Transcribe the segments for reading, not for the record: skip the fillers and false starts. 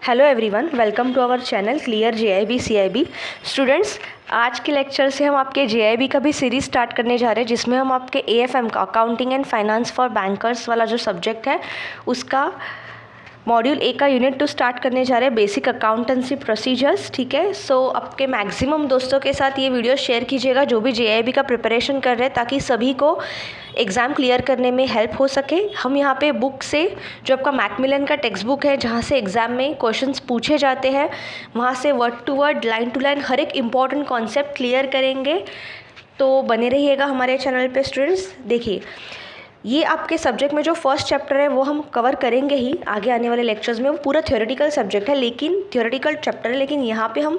Hello everyone, welcome to our channel clear JIB CIB. Students, आज के lecture से हम आपके जेआईबी का भी सीरीज स्टार्ट करने जा रहे हैं, जिसमें हम आपके एएफएम का accounting and finance for bankers वाला जो सब्जेक्ट है उसका मॉड्यूल ए का यूनिट 2 स्टार्ट करने जा रहे हैं, बेसिक अकाउंटेंसी प्रोसीजर्स। ठीक है, सो आपके मैक्सिमम दोस्तों के साथ ये वीडियो शेयर कीजिएगा जो भी जेआईबी का प्रिपरेशन कर रहे हैं, ताकि सभी को एग्ज़ाम क्लियर करने में हेल्प हो सके। हम यहाँ पे बुक से, जो आपका मैकमिलन का टेक्स्ट बुक है जहाँ से एग्ज़ाम में क्वेश्चंस पूछे जाते हैं, वहाँ से word to word, line to line हर एक इम्पॉर्टेंट कॉन्सेप्ट क्लियर करेंगे। तो बने रहिएगा हमारे चैनल पे स्टूडेंट्स। देखिए, ये आपके सब्जेक्ट में जो फर्स्ट चैप्टर है वो हम कवर करेंगे ही आगे आने वाले लेक्चर्स में। वो पूरा थ्योरेटिकल सब्जेक्ट है, लेकिन थ्योरेटिकल चैप्टर है, लेकिन यहाँ पे हम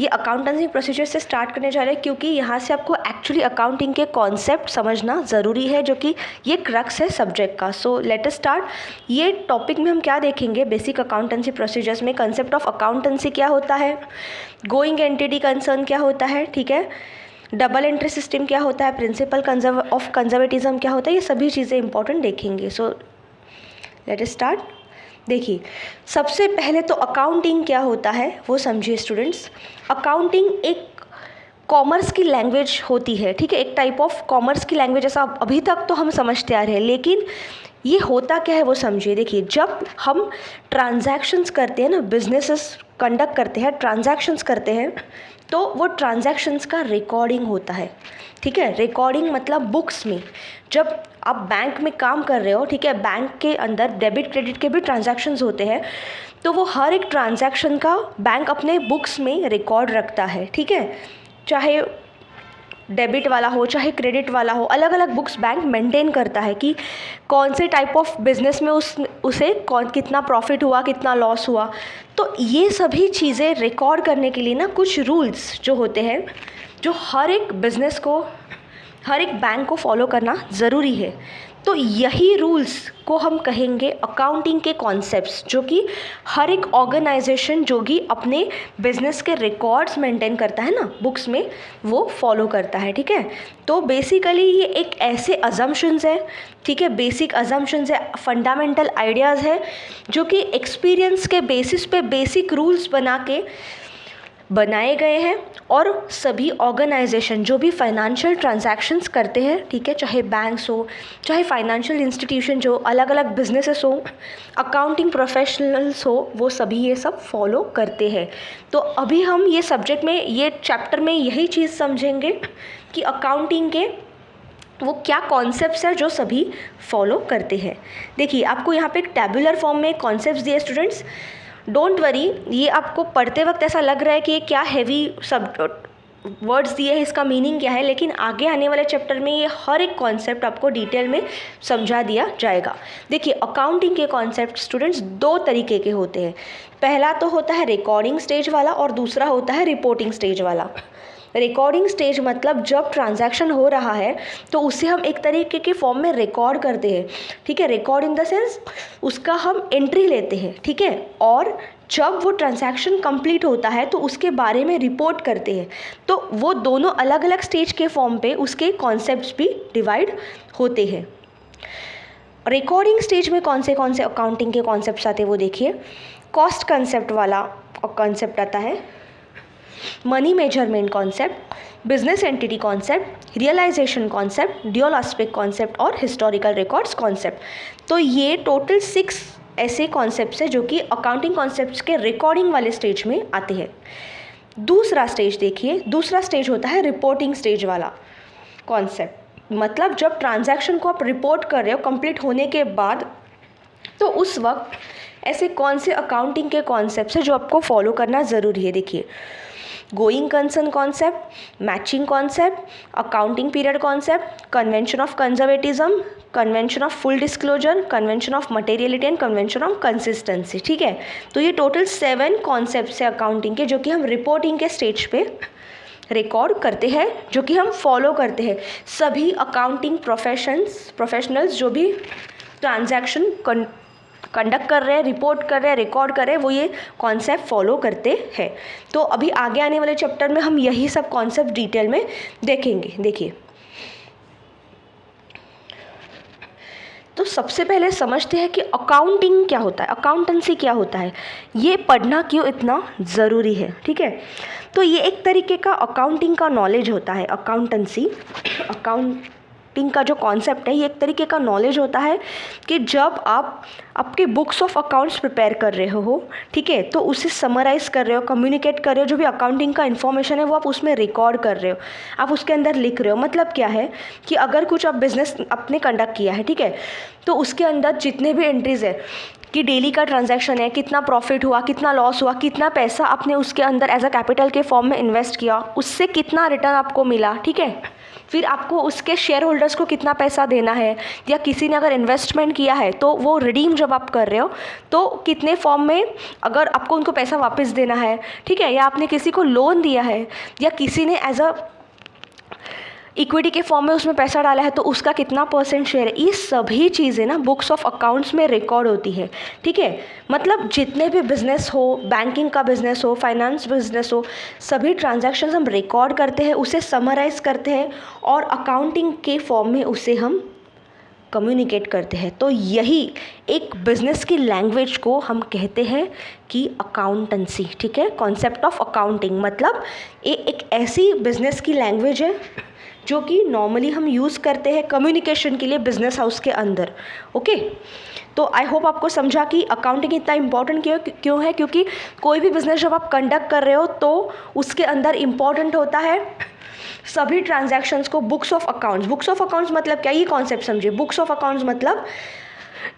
ये अकाउंटेंसी प्रोसीजर से स्टार्ट करने जा रहे हैं, क्योंकि यहाँ से आपको एक्चुअली अकाउंटिंग के कॉन्सेप्ट समझना ज़रूरी है, जो कि ये क्रक्स है सब्जेक्ट का। So let us start. ये टॉपिक में हम क्या देखेंगे, बेसिक अकाउंटेंसी प्रोसीजर्स में कंसेप्ट ऑफ अकाउंटेंसी क्या होता है, गोइंग एंटिटी कंसर्न क्या होता है, ठीक है, डबल एंट्री सिस्टम क्या होता है, प्रिंसिपल ऑफ कंजर्वेटिज्म क्या होता है, ये सभी चीज़ें इंपॉर्टेंट देखेंगे। So let us start. देखिए, सबसे पहले तो अकाउंटिंग क्या होता है वो समझिए स्टूडेंट्स। अकाउंटिंग एक कॉमर्स की लैंग्वेज होती है, ठीक है, एक टाइप ऑफ कॉमर्स की लैंग्वेज, ऐसा अभी तक तो हम समझते आ रहे हैं, लेकिन ये होता क्या है वो समझिए। देखिए, जब हम ट्रांजैक्शंस करते हैं ना, बिजनेसेस कंडक्ट करते हैं, ट्रांजैक्शंस करते हैं, तो वो ट्रांजैक्शंस का रिकॉर्डिंग होता है। ठीक है, रिकॉर्डिंग मतलब बुक्स में। जब आप बैंक में काम कर रहे हो, ठीक है, बैंक के अंदर डेबिट क्रेडिट के भी ट्रांजैक्शंस होते हैं, तो वो हर एक ट्रांजैक्शन का बैंक अपने बुक्स में रिकॉर्ड रखता है। ठीक है, चाहे डेबिट वाला हो चाहे क्रेडिट वाला हो, अलग अलग बुक्स बैंक मेंटेन करता है कि कौन से टाइप ऑफ बिजनेस में उसे कितना प्रॉफिट हुआ, कितना लॉस हुआ। तो ये सभी चीज़ें रिकॉर्ड करने के लिए ना कुछ रूल्स जो होते हैं, जो हर एक बिजनेस को, हर एक बैंक को फॉलो करना ज़रूरी है। तो यही रूल्स को हम कहेंगे अकाउंटिंग के कॉन्सेप्ट्स, जो कि हर एक ऑर्गेनाइजेशन जो कि अपने बिजनेस के रिकॉर्ड्स मेंटेन करता है ना बुक्स में, वो फॉलो करता है। ठीक है, तो बेसिकली ये एक ऐसे अजम्पशंस है, ठीक है, बेसिक अजम्पशंस है, फंडामेंटल आइडियाज़ है, जो कि एक्सपीरियंस के बेसिस पे बेसिक रूल्स बना के बनाए गए हैं। और सभी ऑर्गेनाइजेशन जो भी फाइनेंशियल ट्रांजैक्शंस करते हैं, ठीक है, चाहे बैंक्स हो चाहे फाइनेंशियल इंस्टीट्यूशन जो अलग अलग बिजनेसेस हो, अकाउंटिंग प्रोफेशनल्स हो, वो सभी ये सब फॉलो करते हैं। तो अभी हम ये सब्जेक्ट में, ये चैप्टर में यही चीज़ समझेंगे कि अकाउंटिंग के वो क्या कॉन्सेप्ट्स हैं जो सभी फॉलो करते हैं। देखिए, आपको यहाँ पे एक टैबुलर फॉर्म में कॉन्सेप्ट्स दिए स्टूडेंट्स। डोंट वरी, ये आपको पढ़ते वक्त ऐसा लग रहा है कि ये क्या हैवी सब वर्ड्स दिए हैं, इसका मीनिंग क्या है, लेकिन आगे आने वाले चैप्टर में ये हर एक कॉन्सेप्ट आपको डिटेल में समझा दिया जाएगा। देखिए, अकाउंटिंग के कॉन्सेप्ट स्टूडेंट्स दो तरीके के होते हैं। पहला तो होता है रिकॉर्डिंग स्टेज वाला, और दूसरा होता है रिपोर्टिंग स्टेज वाला। रिकॉर्डिंग स्टेज मतलब जब ट्रांजैक्शन हो रहा है तो उसे हम एक तरीके के फॉर्म में रिकॉर्ड करते हैं। ठीक है, रिकॉर्ड इन द सेंस उसका हम एंट्री लेते हैं। ठीक है, और जब वो ट्रांजैक्शन कंप्लीट होता है तो उसके बारे में रिपोर्ट करते हैं। तो वो दोनों अलग अलग स्टेज के फॉर्म पे उसके कॉन्सेप्ट्स भी डिवाइड होते हैं। रिकॉर्डिंग स्टेज में कौन से अकाउंटिंग के कॉन्सेप्ट्स आते हैं वो देखिए। कॉस्ट कंसेप्ट वाला कॉन्सेप्ट आता है, money measurement concept, business entity concept, realisation concept, dual aspect concept और हिस्टोरिकल रिकॉर्ड्स कॉन्सेप्ट। तो ये टोटल 6 ऐसे कॉन्सेप्ट्स हैं जो कि अकाउंटिंग कॉन्सेप्ट्स के रिकॉर्डिंग वाले स्टेज में आते हैं। दूसरा स्टेज देखिए, दूसरा स्टेज होता है रिपोर्टिंग स्टेज वाला कॉन्सेप्ट। मतलब जब ट्रांजैक्शन को आप रिपोर्ट कर रहे हो कंप्लीट होने के बाद, तो उस वक्त ऐसे कौन से अकाउंटिंग के कॉन्सेप्ट्स हैं जो आपको फॉलो करना ज़रूरी है। देखिए, going concern concept, matching concept, accounting period concept, convention of conservatism, convention of full disclosure, convention of materiality and convention of consistency. ठीक है, तो ये टोटल 7 कॉन्सेप्ट्स है अकाउंटिंग के, जो कि हम रिपोर्टिंग के स्टेज पे रिकॉर्ड करते हैं, जो कि हम फॉलो करते हैं। सभी अकाउंटिंग प्रोफेशनल्स जो भी ट्रांजैक्शन कंडक्ट कर रहे हैं, रिपोर्ट कर रहे हैं, रिकॉर्ड कर रहे हैं, वो ये कॉन्सेप्ट फॉलो करते हैं। तो अभी आगे आने वाले चैप्टर में हम यही सब कॉन्सेप्ट डिटेल में देखेंगे। देखिए, तो सबसे पहले समझते हैं कि अकाउंटिंग क्या होता है, अकाउंटेंसी क्या होता है, ये पढ़ना क्यों इतना ज़रूरी है। ठीक है, तो ये एक तरीके का अकाउंटिंग का नॉलेज होता है। अकाउंटेंसी, अकाउंटिंग का जो कॉन्सेप्ट है, ये एक तरीके का नॉलेज होता है कि जब आप आपके बुक्स ऑफ अकाउंट्स प्रिपेयर कर रहे हो, ठीक है, तो उसे समराइज़ कर रहे हो, कम्युनिकेट कर रहे हो, जो भी अकाउंटिंग का इन्फॉर्मेशन है वो आप उसमें रिकॉर्ड कर रहे हो, आप उसके अंदर लिख रहे हो। मतलब क्या है कि अगर कुछ आप बिजनेस आपने कंडक्ट किया है, ठीक है, तो उसके अंदर जितने भी एंट्रीज है कि डेली का ट्रांजैक्शन है, कितना प्रॉफिट हुआ, कितना लॉस हुआ, कितना पैसा आपने उसके अंदर एज अ कैपिटल के फॉर्म में इन्वेस्ट किया, उससे कितना रिटर्न आपको मिला, ठीक है, फिर आपको उसके शेयर होल्डर्स को कितना पैसा देना है, या किसी ने अगर इन्वेस्टमेंट किया है तो वो रिडीम जब आप कर रहे हो तो कितने फॉर्म में अगर आपको उनको पैसा वापस देना है, ठीक है, या आपने किसी को लोन दिया है, या किसी ने एज अ इक्विटी के फॉर्म में उसमें पैसा डाला है तो उसका कितना % शेयर है, ये सभी चीज़ें ना बुक्स ऑफ अकाउंट्स में रिकॉर्ड होती है। ठीक है, मतलब जितने भी बिजनेस हो, बैंकिंग का बिजनेस हो, फाइनेंस बिजनेस हो, सभी ट्रांजैक्शंस हम रिकॉर्ड करते हैं, उसे समराइज़ करते हैं और अकाउंटिंग के फॉर्म में उसे हम कम्युनिकेट करते हैं। तो यही एक बिजनेस की लैंग्वेज को हम कहते हैं कि अकाउंटेंसी। ठीक है, कॉन्सेप्ट ऑफ अकाउंटिंग मतलब एक ऐसी बिजनेस की लैंग्वेज है जो कि नॉर्मली हम यूज़ करते हैं कम्युनिकेशन के लिए बिजनेस हाउस के अंदर। ओके, तो आई होप आपको समझा कि अकाउंटिंग इतना इंपॉर्टेंट क्यों है, क्योंकि कोई भी बिजनेस जब आप कंडक्ट कर रहे हो तो उसके अंदर इम्पॉर्टेंट होता है सभी ट्रांजैक्शंस को books of accounts. Books of accounts मतलब क्या, ये कॉन्सेप्ट समझिए। बुक्स ऑफ अकाउंट्स मतलब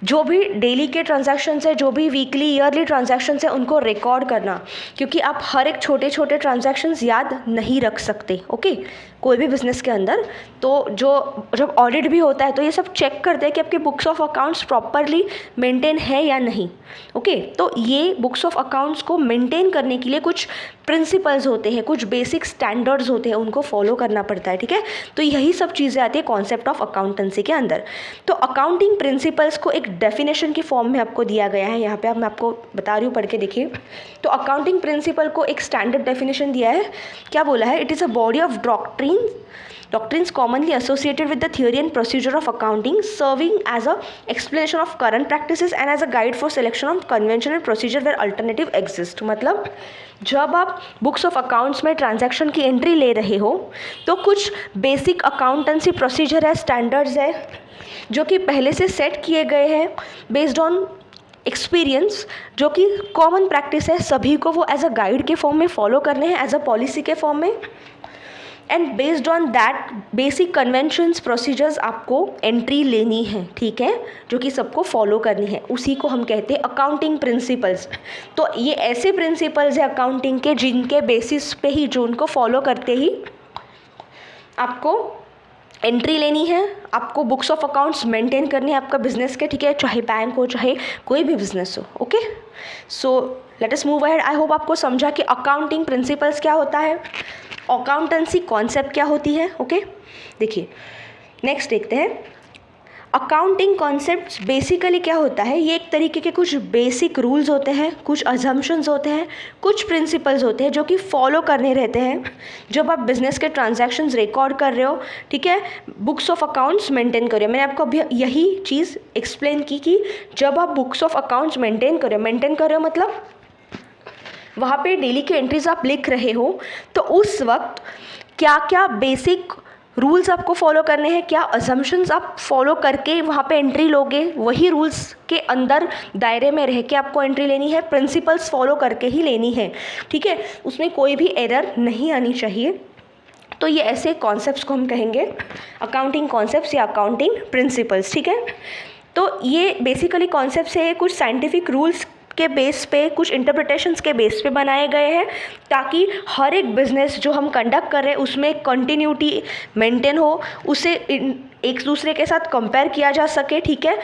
जो भी डेली के ट्रांजैक्शंस है, जो भी वीकली ईयरली ट्रांजैक्शंस है, उनको रिकॉर्ड करना, क्योंकि आप हर एक छोटे छोटे ट्रांजैक्शंस याद नहीं रख सकते। ओके, कोई भी बिजनेस के अंदर तो जब ऑडिट भी होता है तो ये सब चेक करते हैं कि आपके books of accounts properly maintain है या नहीं। ओके, तो ये बुक्स ऑफ अकाउंट्स को मेंटेन करने के लिए कुछ प्रिंसिपल्स होते हैं, कुछ बेसिक स्टैंडर्ड्स होते हैं, उनको फॉलो करना पड़ता है। ठीक है, तो यही सब चीज़ें आती है कॉन्सेप्ट ऑफ अकाउंटेंसी के अंदर। तो अकाउंटिंग प्रिंसिपल्स को एक डेफिनेशन की फॉर्म में आपको दिया गया है, यहाँ पे मैं आपको बता रही हूँ, पढ़ के देखिए। तो अकाउंटिंग प्रिंसिपल को एक स्टैंडर्ड डेफिनेशन दिया है। क्या बोला है? It is a body of doctrines commonly associated with the theory and procedure of accounting, serving as a explanation of current practices and as a guide for selection of convention and procedure where alternative exist। मतलब जब आप books of accounts में transaction की entry ले रहे हो तो कुछ बेसिक अकाउंटेंसी प्रोसीजर है, स्टैंडर्ड्स है, जो कि पहले से सेट किए गए हैं बेस्ड ऑन एक्सपीरियंस, जो कि कॉमन प्रैक्टिस है, सभी को वो एज अ गाइड के फॉर्म में फॉलो करने हैं, एज अ पॉलिसी के फॉर्म में, and based on that basic conventions procedures आपको एंट्री लेनी है। ठीक है, जो कि सबको फॉलो करनी है, उसी को हम कहते हैं अकाउंटिंग प्रिंसिपल्स। तो ये ऐसे प्रिंसिपल्स हैं अकाउंटिंग के जिनके बेसिस पे ही, जो उनको फॉलो करते ही आपको एंट्री लेनी है, आपको बुक्स ऑफ अकाउंट्स मेंटेन करनी है आपका बिजनेस के। ठीक है, चाहे बैंक हो, चाहे कोई भी बिजनेस हो। Okay, so let us move ahead. I hope आपको समझा कि अकाउंटिंग प्रिंसिपल्स क्या होता है, अकाउंटेंसी कॉन्सेप्ट क्या होती है। ओके, देखिए नेक्स्ट देखते हैं। अकाउंटिंग कॉन्सेप्ट्स बेसिकली क्या होता है, ये एक तरीके के कुछ बेसिक रूल्स होते हैं, कुछ अजम्पशंस होते हैं, कुछ प्रिंसिपल्स होते हैं जो कि फॉलो करने रहते हैं जब आप बिजनेस के ट्रांजैक्शंस रिकॉर्ड कर रहे हो। ठीक है, बुक्स ऑफ अकाउंट्स मेंटेन कर रहे हो। मैंने आपको अभी यही चीज़ एक्सप्लेन की कि जब आप बुक्स ऑफ अकाउंट्स मेंटेन कर रहे हो मतलब वहाँ पे डेली के एंट्रीज आप लिख रहे हो, तो उस वक्त क्या क्या बेसिक रूल्स आपको फॉलो करने हैं, क्या अजम्पशंस आप फॉलो करके वहाँ पे एंट्री लोगे, वही रूल्स के अंदर दायरे में रह के आपको एंट्री लेनी है, प्रिंसिपल्स फॉलो करके ही लेनी है। ठीक है, उसमें कोई भी एरर नहीं आनी चाहिए। तो ये ऐसे कॉन्सेप्ट्स को हम कहेंगे अकाउंटिंग कॉन्सेप्ट्स या अकाउंटिंग प्रिंसिपल्स। ठीक है, तो ये बेसिकली कॉन्सेप्ट्स है, कुछ साइंटिफिक रूल्स के बेस पे, कुछ इंटरप्रिटेशंस के बेस पे बनाए गए हैं, ताकि हर एक बिजनेस जो हम कंडक्ट कर रहे हैं उसमें कंटिन्यूटी मेंटेन हो, उसे एक दूसरे के साथ कंपेयर किया जा सके। ठीक है,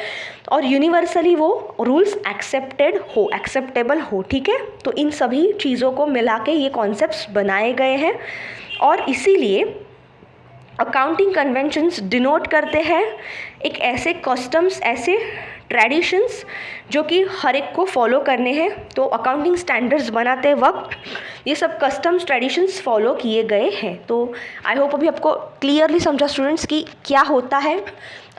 और यूनिवर्सली वो रूल्स एक्सेप्टेबल हो। ठीक है, तो इन सभी चीज़ों को मिला के ये कॉन्सेप्ट्स बनाए गए हैं, और इसीलिए अकाउंटिंग कन्वेंशंस डिनोट करते हैं एक ऐसे कस्टम्स, ऐसे ट्रेडिशंस जो कि हर एक को फॉलो करने हैं। तो अकाउंटिंग स्टैंडर्ड्स बनाते वक्त ये सब कस्टम्स, ट्रेडिशंस फॉलो किए गए हैं। तो आई होप अभी आपको क्लियरली समझा स्टूडेंट्स कि क्या होता है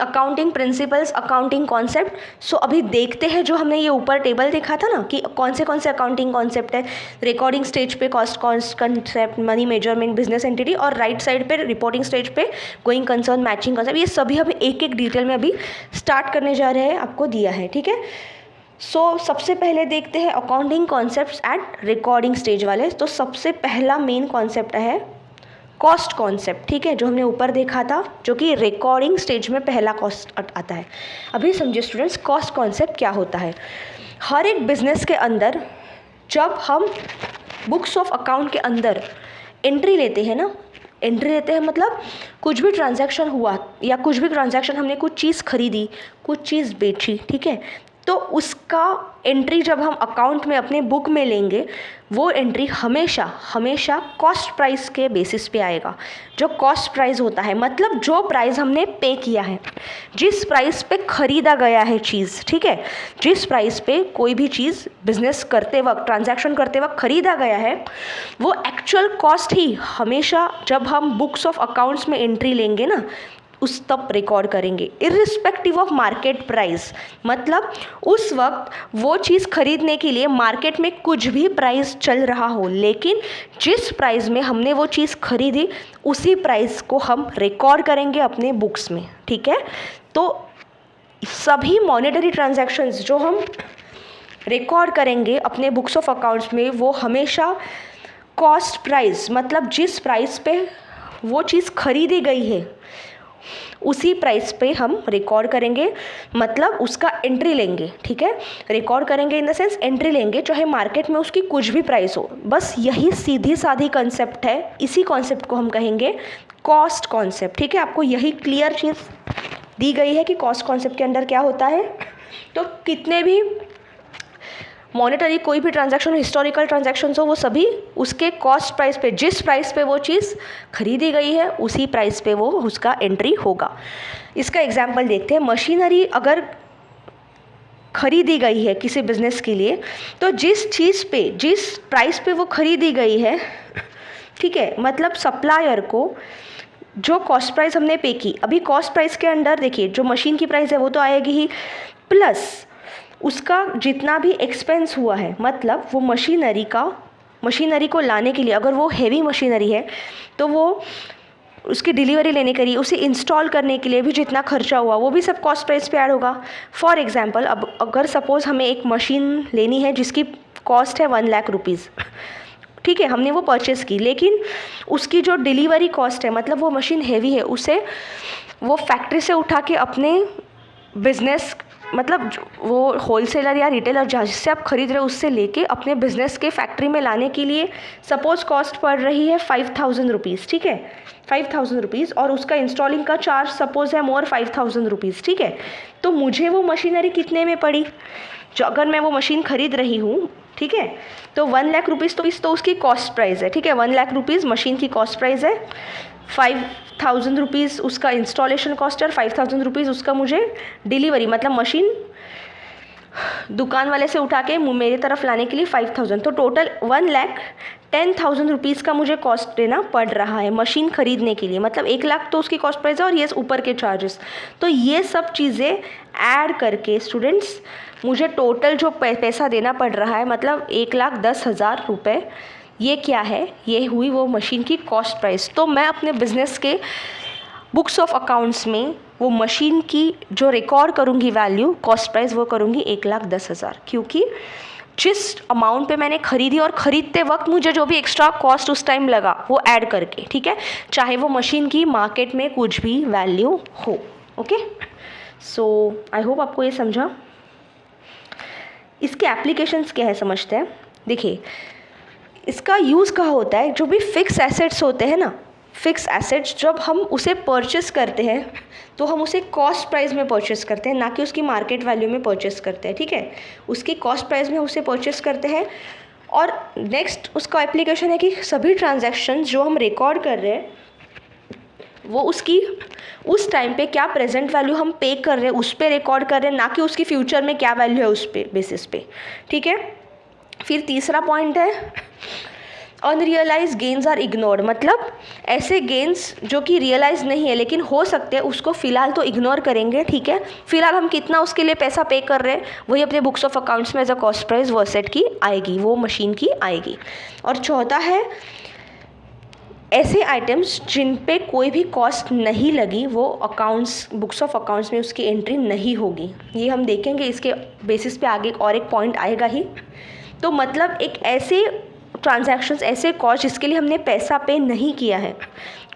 अकाउंटिंग प्रिंसिपल्स, अकाउंटिंग कॉन्सेप्ट। सो अभी देखते हैं जो हमने ये ऊपर टेबल देखा था ना कि कौन से अकाउंटिंग कॉन्सेप्ट है। रिकॉर्डिंग स्टेज पे cost concept, money measurement, business entity, और राइट साइड पे रिपोर्टिंग स्टेज पे गोइंग कंसर्न, मैचिंग कंसेप्ट। ये सभी हम एक एक डिटेल में अभी स्टार्ट करने जा रहे हैं, आपको दिया है, ठीक है। सो सबसे पहले देखते हैं accounting concepts at recording stage वाले। तो सबसे पहला मेन कॉन्सेप्ट है कॉस्ट कॉन्सेप्ट, ठीक है, जो हमने ऊपर देखा था, जो कि रिकॉर्डिंग स्टेज में पहला कॉस्ट आता है। अभी समझिए स्टूडेंट्स, कॉस्ट कॉन्सेप्ट क्या होता है। हर एक बिजनेस के अंदर जब हम बुक्स ऑफ अकाउंट के अंदर एंट्री लेते हैं ना, एंट्री लेते हैं मतलब कुछ भी ट्रांजैक्शन हुआ या कुछ भी ट्रांजैक्शन, हमने कुछ चीज़ खरीदी, कुछ चीज़ बेची, ठीक है, तो उसका एंट्री जब हम अकाउंट में अपने बुक में लेंगे, वो एंट्री हमेशा कॉस्ट प्राइस के बेसिस पे आएगा। जो कॉस्ट प्राइस होता है मतलब जो प्राइस हमने पे किया है, जिस प्राइस पे खरीदा गया है चीज़, ठीक है, जिस प्राइस पे कोई भी चीज़ बिजनेस करते वक्त, ट्रांजैक्शन करते वक्त खरीदा गया है, वो एक्चुअल कॉस्ट ही हमेशा जब हम बुक्स ऑफ अकाउंट्स में एंट्री लेंगे ना, उस तब रिकॉर्ड करेंगे, इर्रिस्पेक्टिव ऑफ मार्केट प्राइस। मतलब उस वक्त वो चीज़ खरीदने के लिए मार्केट में कुछ भी प्राइस चल रहा हो, लेकिन जिस प्राइस में हमने वो चीज़ खरीदी उसी प्राइस को हम रिकॉर्ड करेंगे अपने बुक्स में, ठीक है। तो सभी मॉनेटरी ट्रांजैक्शंस जो हम रिकॉर्ड करेंगे अपने बुक्स ऑफ अकाउंट्स में, वो हमेशा कॉस्ट प्राइस, मतलब जिस प्राइस पे वो चीज़ खरीदी गई है उसी प्राइस पे हम रिकॉर्ड करेंगे, मतलब उसका एंट्री लेंगे, ठीक है। रिकॉर्ड करेंगे इन द सेंस एंट्री लेंगे, चाहे मार्केट में उसकी कुछ भी प्राइस हो। बस यही सीधी साधी कॉन्सेप्ट है, इसी कॉन्सेप्ट को हम कहेंगे कॉस्ट कॉन्सेप्ट, ठीक है। आपको यही क्लियर चीज़ दी गई है कि कॉस्ट कॉन्सेप्ट के अंदर क्या होता है। तो कितने भी मॉनेटरी कोई भी ट्रांजैक्शन, हिस्टोरिकल ट्रांजैक्शंस हो, वो सभी उसके कॉस्ट प्राइस पे, जिस प्राइस पे वो चीज़ खरीदी गई है उसी प्राइस पे वो उसका एंट्री होगा। इसका एग्जांपल देखते हैं। मशीनरी अगर खरीदी गई है किसी बिजनेस के लिए, तो जिस चीज़ पे, जिस प्राइस पे वो खरीदी गई है, ठीक है, मतलब सप्लायर को जो कॉस्ट प्राइस हमने पे की, अभी कॉस्ट प्राइस के अंडर देखिए जो मशीन की प्राइस है वो तो आएगी ही, प्लस उसका जितना भी एक्सपेंस हुआ है, मतलब वो मशीनरी को लाने के लिए, अगर वो हेवी मशीनरी है तो वो उसकी डिलीवरी लेने के लिए, उसे इंस्टॉल करने के लिए भी जितना खर्चा हुआ वो भी सब कॉस्ट प्राइस पे ऐड होगा। फॉर एग्जांपल, अब अगर सपोज़ हमें एक मशीन लेनी है जिसकी कॉस्ट है 1 लाख रुपीज़, ठीक है, हमने वो परचेज़ की, लेकिन उसकी जो डिलीवरी कॉस्ट है, मतलब वो मशीन हैवी है, उसे वो फैक्ट्री से उठा के अपने बिज़नेस, मतलब वो होलसेलर या रिटेलर जिससे आप खरीद रहे हो उससे लेके अपने बिज़नेस के फैक्ट्री में लाने के लिए सपोज़ कॉस्ट पड़ रही है 5000 रुपीज़, ठीक है, 5000 रुपीज़, और उसका इंस्टॉलिंग का चार्ज सपोज़ है मोर 5000 रुपीज़, ठीक है। तो मुझे वो मशीनरी कितने में पड़ी, जो अगर मैं वो मशीन खरीद रही हूँ, ठीक है, तो 1 लाख रुपीज़ तो उसकी कॉस्ट प्राइस है, ठीक है, 1 लाख रुपीज़ मशीन की कॉस्ट प्राइस है, 5000 रुपीज़ उसका इंस्टॉलेशन कॉस्ट है और 5000 रुपीज़ उसका मुझे डिलीवरी, मतलब मशीन दुकान वाले से उठा के मेरे तरफ लाने के लिए 5000, तो टोटल 1,10,000 रुपीज़ का मुझे कॉस्ट देना पड़ रहा है मशीन खरीदने के लिए। मतलब 1 लाख तो उसकी कॉस्ट प्राइस है और ये ऊपर के चार्जेस, तो ये सब चीज़ें ऐड करके स्टूडेंट्स मुझे टोटल जो पैसा देना पड़ रहा है, मतलब 1,10,000 रुपये, ये क्या है, ये हुई वो मशीन की कॉस्ट प्राइस। तो मैं अपने बिज़नेस के बुक्स ऑफ अकाउंट्स में वो मशीन की जो रिकॉर्ड करूँगी वैल्यू, कॉस्ट प्राइस, वो करूँगी 1,10,000, क्योंकि जिस अमाउंट पे मैंने खरीदी और ख़रीदते वक्त मुझे जो भी एक्स्ट्रा कॉस्ट उस टाइम लगा वो ऐड करके, ठीक है, चाहे वो मशीन की मार्केट में कुछ भी वैल्यू हो। ओके, सो आई होप आपको ये समझा। इसके एप्लीकेशंस क्या है समझते हैं। देखिए, इसका यूज़ कहाँ होता है, जो भी फिक्स एसेट्स होते हैं ना, फिक्स एसेट्स जब हम उसे परचेस करते हैं तो हम उसे कॉस्ट प्राइस में परचेस करते हैं, ना कि उसकी मार्केट वैल्यू में परचेस करते हैं, ठीक है, उसकी कॉस्ट प्राइस में उसे परचेस करते हैं। और नेक्स्ट उसका एप्लीकेशन है कि सभी ट्रांजैक्शंस जो हम रिकॉर्ड कर रहे हैं वो उसकी उस टाइम पे क्या प्रेजेंट वैल्यू हम पे कर रहे हैं उस पर रिकॉर्ड कर रहे हैं, ना कि उसकी फ्यूचर में क्या वैल्यू है उस पे बेसिस पे, ठीक है। फिर तीसरा पॉइंट है अनरियलाइज गेन्स आर इग्नोर्ड, मतलब ऐसे गेन्स जो कि रियलाइज नहीं है लेकिन हो सकते हैं, उसको फ़िलहाल तो इग्नोर करेंगे, ठीक है। फिलहाल हम कितना उसके लिए पैसा पे कर रहे हैं वही अपने बुक्स ऑफ अकाउंट्स में एज अ कॉस्ट प्राइस वो एसेट की आएगी, वो मशीन की आएगी। और चौथा है ऐसे आइटम्स जिन पे कोई भी कॉस्ट नहीं लगी, वो अकाउंट्स बुक्स ऑफ अकाउंट्स में उसकी एंट्री नहीं होगी। ये हम देखेंगे, इसके बेसिस पे आगे और एक पॉइंट आएगा ही। तो मतलब एक ऐसे ट्रांजैक्शंस, ऐसे कॉस्ट जिसके लिए हमने पैसा पे नहीं किया है,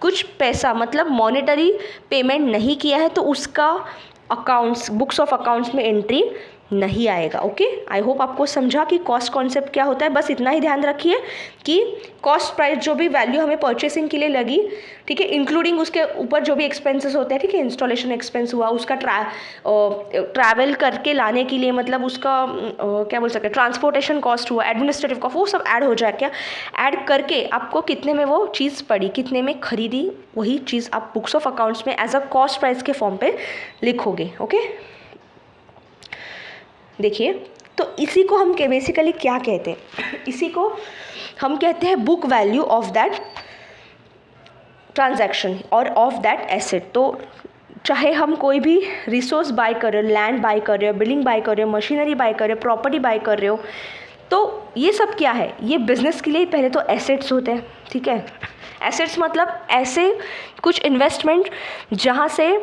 कुछ पैसा मतलब मॉनेटरी पेमेंट नहीं किया है, तो उसका अकाउंट्स बुक्स ऑफ अकाउंट्स में एंट्री नहीं आएगा। ओके, आई होप आपको समझा कि कॉस्ट कॉन्सेप्ट क्या होता है। बस इतना ही ध्यान रखिए कि कॉस्ट प्राइस जो भी वैल्यू हमें परचेसिंग के लिए लगी, ठीक है, इंक्लूडिंग उसके ऊपर जो भी एक्सपेंसेस होते हैं, ठीक है, इंस्टॉलेशन एक्सपेंस हुआ, उसका ट्रैवल करके लाने के लिए मतलब उसका क्या बोल सकते हैं, ट्रांसपोर्टेशन कॉस्ट हुआ, एडमिनिस्ट्रेटिव कॉस्ट, वो सब ऐड हो जाए क्या, ऐड करके आपको कितने में वो चीज़ पड़ी, कितने में खरीदी, वही चीज़ आप बुक्स ऑफ अकाउंट्स में एज अ कॉस्ट प्राइस के फॉर्म पे लिखोगे। ओके, देखिए, तो इसी को हम बेसिकली क्या कहते हैं, इसी को हम कहते हैं book value of that transaction और ऑफ दैट एसेट। तो चाहे हम कोई भी रिसोर्स बाय कर रहे हो, लैंड बाय कर रहे हो, बिल्डिंग बाय कर रहे हो, मशीनरी बाय कर रहे हो, प्रॉपर्टी बाय कर रहे हो, तो ये सब क्या है, ये बिजनेस के लिए पहले तो एसेट्स होते हैं, ठीक है। एसेट्स मतलब ऐसे कुछ इन्वेस्टमेंट जहाँ से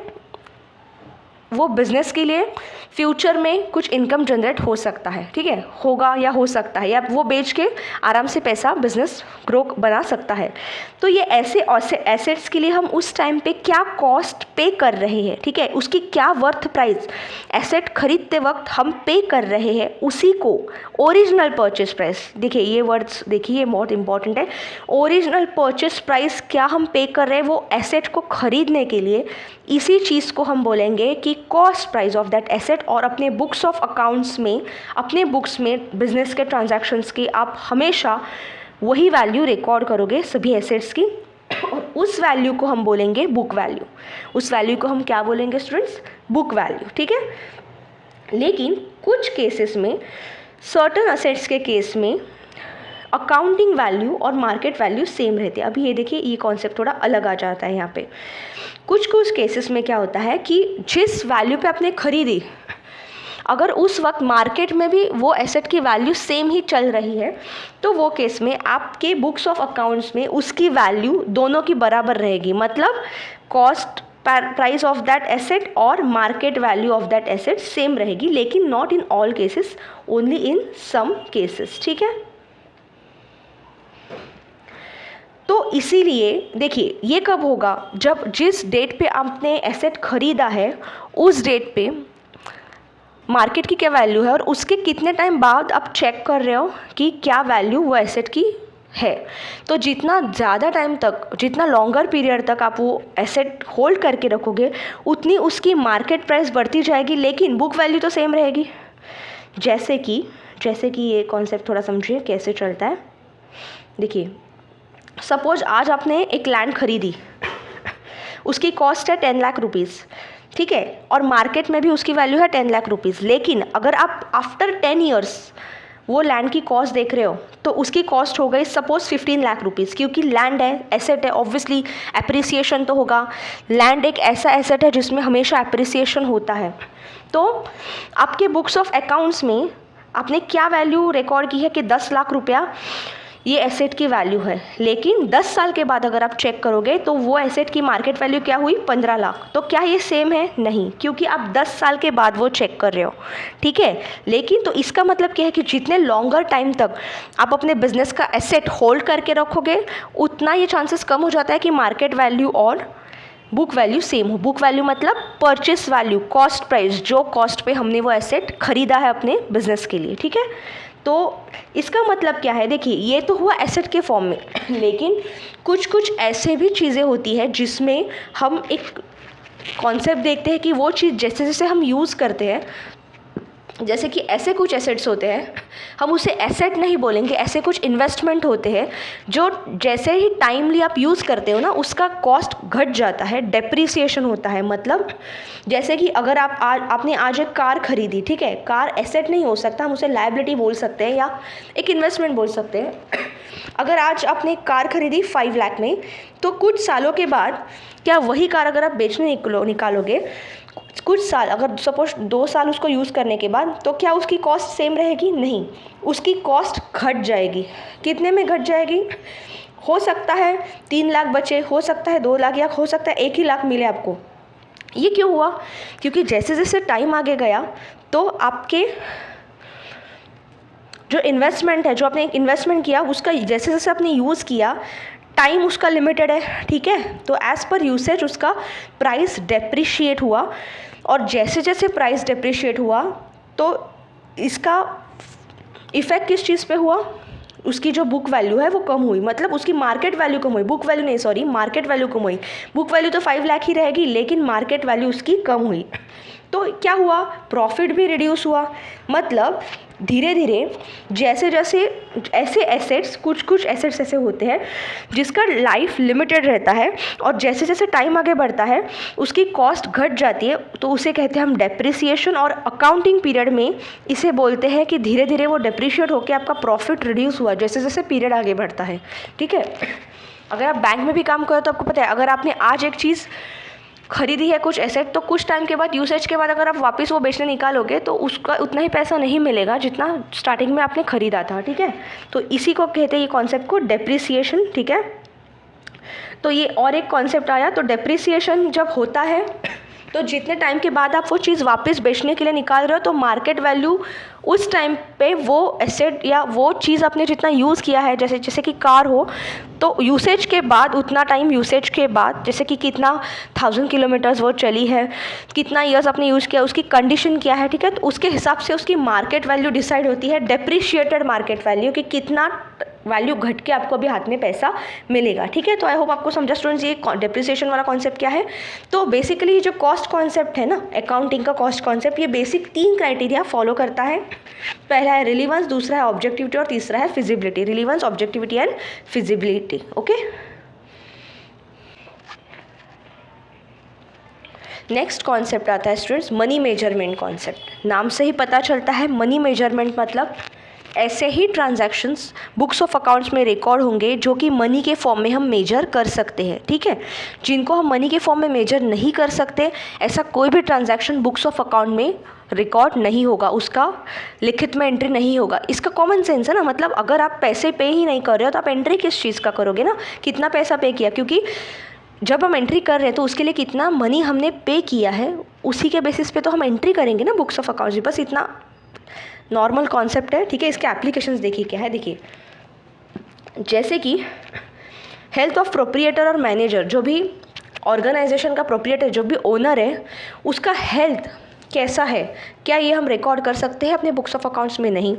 वो बिज़नेस के लिए फ्यूचर में कुछ इनकम जनरेट हो सकता है, ठीक है, होगा या हो सकता है, या वो बेच के आराम से पैसा बिजनेस ग्रो बना सकता है। तो ये ऐसे एसेट्स के लिए हम उस टाइम पे क्या कॉस्ट पे कर रहे हैं, ठीक है, उसकी क्या वर्थ प्राइस एसेट खरीदते वक्त हम पे कर रहे हैं, उसी को ओरिजिनल परचेस प्राइस, देखिए ये वर्ड्स देखिए, ये बहुत इंपॉर्टेंट है। ओरिजिनल परचेस प्राइस क्या हम पे कर रहे हैं वो एसेट को खरीदने के लिए, इसी चीज़ को हम बोलेंगे कि cost price of that asset. और अपने बुक्स ऑफ अकाउंट्स में, अपने बुक्स में बिजनेस के ट्रांजैक्शंस की आप हमेशा वही वैल्यू रिकॉर्ड करोगे सभी एसेट्स की, और उस वैल्यू को हम बोलेंगे बुक वैल्यू। उस वैल्यू को हम क्या बोलेंगे स्टूडेंट्स, बुक वैल्यू, ठीक है। लेकिन कुछ केसेस में, सर्टन एसेट्स के केस में अकाउंटिंग वैल्यू और मार्केट वैल्यू सेम रहती है। अभी ये देखिए, ये कॉन्सेप्ट थोड़ा अलग आ जाता है यहाँ पे। कुछ केसेस में क्या होता है कि जिस वैल्यू पे आपने खरीदी, अगर उस वक्त मार्केट में भी वो एसेट की वैल्यू सेम ही चल रही है, तो वो केस में आपके बुक्स ऑफ अकाउंट्स में उसकी वैल्यू दोनों की बराबर रहेगी। मतलब cost price of that asset और market value of that asset same रहेगी, लेकिन not in all cases, only in some cases, ठीक है। तो इसीलिए देखिए, ये कब होगा, जब जिस डेट पे आपने एसेट खरीदा है उस डेट पे मार्केट की क्या वैल्यू है, और उसके कितने टाइम बाद आप चेक कर रहे हो कि क्या वैल्यू वो एसेट की है। तो जितना ज़्यादा टाइम तक, जितना लॉन्गर पीरियड तक आप वो एसेट होल्ड करके रखोगे, उतनी उसकी मार्केट प्राइस बढ़ती जाएगी, लेकिन बुक वैल्यू तो सेम रहेगी। जैसे कि ये कॉन्सेप्ट थोड़ा समझिए कैसे चलता है। देखिए, सपोज आज आपने एक लैंड खरीदी, उसकी कॉस्ट है 10 लाख रुपीज़, ठीक है, और मार्केट में भी उसकी वैल्यू है 10 लाख रुपीज़। लेकिन अगर आप आफ्टर 10 ईयर्स वो लैंड की कॉस्ट देख रहे हो, तो उसकी कॉस्ट हो गई सपोज 15 लाख रुपीज़, क्योंकि लैंड है, एसेट है, ऑब्वियसली एप्रिसिएशन तो होगा। लैंड एक ऐसा एसेट है जिसमें हमेशा एप्रिसिएशन होता है। तो आपके बुक्स ऑफ अकाउंट्स में आपने क्या वैल्यू रिकॉर्ड की है कि 10 लाख रुपया ये एसेट की वैल्यू है, लेकिन 10 साल के बाद अगर आप चेक करोगे तो वो एसेट की मार्केट वैल्यू क्या हुई, 15 लाख। तो क्या ये सेम है? नहीं, क्योंकि आप 10 साल के बाद वो चेक कर रहे हो, ठीक है। लेकिन तो इसका मतलब क्या है कि जितने लॉन्गर टाइम तक आप अपने बिजनेस का एसेट होल्ड करके रखोगे, उतना ये चांसेस कम हो जाता है कि मार्केट वैल्यू और बुक वैल्यू सेम हो। बुक वैल्यू मतलब परचेस वैल्यू, कॉस्ट प्राइस, जो कॉस्ट पे हमने वो एसेट खरीदा है अपने बिजनेस के लिए, ठीक है। तो इसका मतलब क्या है, देखिए ये तो हुआ एसेट के फॉर्म में, लेकिन कुछ ऐसे भी चीज़ें होती है जिसमें हम एक कॉन्सेप्ट देखते हैं कि वो चीज़ जैसे जैसे हम यूज़ करते हैं जैसे कि ऐसे कुछ एसेट्स होते हैं, हम उसे एसेट नहीं बोलेंगे, ऐसे कुछ इन्वेस्टमेंट होते हैं जो जैसे ही टाइमली आप यूज़ करते हो ना उसका कॉस्ट घट जाता है, डेप्रिसिएशन होता है। मतलब जैसे कि अगर आपने आज एक कार खरीदी, ठीक है, कार एसेट नहीं हो सकता, हम उसे लायबिलिटी बोल सकते हैं या एक इन्वेस्टमेंट बोल सकते हैं। अगर आज आपने एक कार खरीदी 5 लाख में, तो कुछ सालों के बाद क्या वही कार अगर आप बेचने निकालोगे, कुछ साल, अगर सपोज 2 साल उसको यूज़ करने के बाद, तो क्या उसकी कॉस्ट सेम रहेगी? नहीं, उसकी कॉस्ट घट जाएगी। कितने में घट जाएगी? हो सकता है 3 लाख बचे, हो सकता है 2 लाख, या हो सकता है 1 ही लाख मिले आपको। ये क्यों हुआ? क्योंकि जैसे जैसे टाइम आगे गया तो आपके जो इन्वेस्टमेंट है, जो आपने इन्वेस्टमेंट किया, उसका जैसे जैसे आपने यूज़ किया, टाइम उसका लिमिटेड है, ठीक है, तो एज़ पर यूसेज उसका प्राइस डेप्रिशिएट हुआ। और जैसे जैसे प्राइस डेप्रिशिएट हुआ तो इसका इफ़ेक्ट किस चीज़ पे हुआ? उसकी जो बुक वैल्यू है वो कम हुई, मतलब उसकी मार्केट वैल्यू कम हुई, बुक वैल्यू नहीं, सॉरी, मार्केट वैल्यू कम हुई। बुक वैल्यू तो 5 लाख ही रहेगी, लेकिन मार्केट वैल्यू उसकी कम हुई। तो क्या हुआ? प्रॉफिट भी रिड्यूस हुआ। मतलब धीरे धीरे जैसे जैसे ऐसे एसेट्स, कुछ एसेट्स ऐसे होते हैं जिसका लाइफ लिमिटेड रहता है, और जैसे जैसे टाइम आगे बढ़ता है उसकी कॉस्ट घट जाती है, तो उसे कहते हैं हम डेप्रिसिएशन। और अकाउंटिंग पीरियड में इसे बोलते हैं कि धीरे धीरे वो डेप्रिशिएट होकर आपका प्रॉफिट रिड्यूस हुआ जैसे जैसे पीरियड आगे बढ़ता है, ठीक है। अगर आप बैंक में भी काम करो तो आपको पता है, अगर आपने आज एक चीज़ खरीदी है, कुछ एसेट, तो कुछ टाइम के बाद, यूसेज के बाद, अगर आप वापस वो बेचने निकालोगे तो उसका उतना ही पैसा नहीं मिलेगा जितना स्टार्टिंग में आपने खरीदा था, ठीक है। तो इसी को कहते हैं, ये कॉन्सेप्ट को, डेप्रिसिएशन, ठीक है। तो ये और एक कॉन्सेप्ट आया। तो डेप्रिसिएशन जब होता है तो जितने टाइम के बाद आप वो चीज़ वापस बेचने के लिए निकाल रहे हो, तो मार्केट वैल्यू उस टाइम पे वो एसेट या वो चीज़ आपने जितना यूज़ किया है, जैसे कि कार हो, तो यूसेज के बाद, उतना टाइम यूसेज के बाद, जैसे कि कितना 1000 किलोमीटर्स वो चली है, कितना ईयर्स आपने यूज़ किया, उसकी कंडीशन क्या है, ठीक है, तो उसके हिसाब से उसकी मार्केट वैल्यू डिसाइड होती है, डेप्रिशिएटेड मार्केट वैल्यू, कि कितना वैल्यू घट के आपको अभी हाथ में पैसा मिलेगा, ठीक है। तो आई होप आपको समझा स्टूडेंट्स ये डेप्रिसिएशन वाला कॉन्सेप्ट क्या है। तो बेसिकली जो कॉस्ट कॉन्सेप्ट है ना, अकाउंटिंग का कॉस्ट कॉन्सेप्ट, ये बेसिक 3 क्राइटेरिया फॉलो करता है। पहला है रिलीवेंस, दूसरा है ऑब्जेक्टिविटी, और तीसरा है feasibility. Relevance, objectivity and feasibility, okay. Next concept आता है स्टूडेंट्स मनी मेजरमेंट कॉन्सेप्ट। नाम से ही पता चलता है मनी मेजरमेंट मतलब ऐसे ही ट्रांजैक्शंस बुक्स ऑफ अकाउंट्स में रिकॉर्ड होंगे जो कि मनी के फॉर्म में हम मेजर कर सकते हैं, ठीक है। जिनको हम मनी के फॉर्म में मेजर नहीं कर सकते, ऐसा कोई भी ट्रांजैक्शन बुक्स ऑफ अकाउंट में रिकॉर्ड नहीं होगा, उसका लिखित में एंट्री नहीं होगा। इसका कॉमन सेंस है ना, मतलब अगर आप पैसे पे ही नहीं कर रहे हो तो आप एंट्री किस चीज़ का करोगे ना, कितना पैसा पे किया, क्योंकि जब हम एंट्री कर रहे हैं तो उसके लिए कितना मनी हमने पे किया है उसी के बेसिस पे तो हम एंट्री करेंगे ना बुक्स ऑफ अकाउंट्स। बस इतना नॉर्मल कॉन्सेप्ट है, ठीक है। इसके एप्लीकेशंस देखिए क्या है, देखिए जैसे कि हेल्थ ऑफ प्रोप्रिएटर और मैनेजर, जो भी ऑर्गेनाइजेशन का प्रोप्रिएटर, जो भी ओनर है, उसका हेल्थ कैसा है, क्या ये हम रिकॉर्ड कर सकते हैं अपने बुक्स ऑफ अकाउंट्स में? नहीं।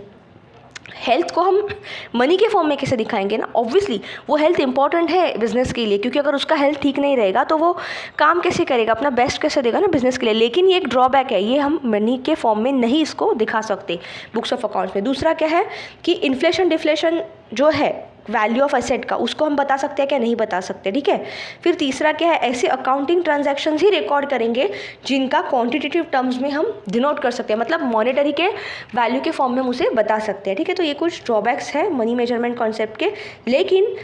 हेल्थ को हम मनी के फॉर्म में कैसे दिखाएंगे ना, ऑब्वियसली वो हेल्थ इंपॉर्टेंट है बिजनेस के लिए, क्योंकि अगर उसका हेल्थ ठीक नहीं रहेगा तो वो काम कैसे करेगा, अपना बेस्ट कैसे देगा ना बिजनेस के लिए। लेकिन ये एक ड्रॉबैक है, ये हम मनी के फॉर्म में नहीं इसको दिखा सकते बुक्स ऑफ अकाउंट्स में। दूसरा क्या है कि इन्फ्लेशन डिफ्लेशन जो है वैल्यू ऑफ एसेट का, उसको हम बता सकते हैं क्या? नहीं बता सकते, ठीक है। फिर तीसरा क्या है, ऐसे अकाउंटिंग ट्रांजैक्शंस ही रिकॉर्ड करेंगे जिनका क्वांटिटेटिव टर्म्स में हम डिनोट कर सकते हैं, मतलब मॉनेटरी के वैल्यू के फॉर्म में हम उसे बता सकते हैं, ठीक है। तो ये कुछ ड्रॉबैक्स है मनी मेजरमेंट कॉन्सेप्ट के, लेकिन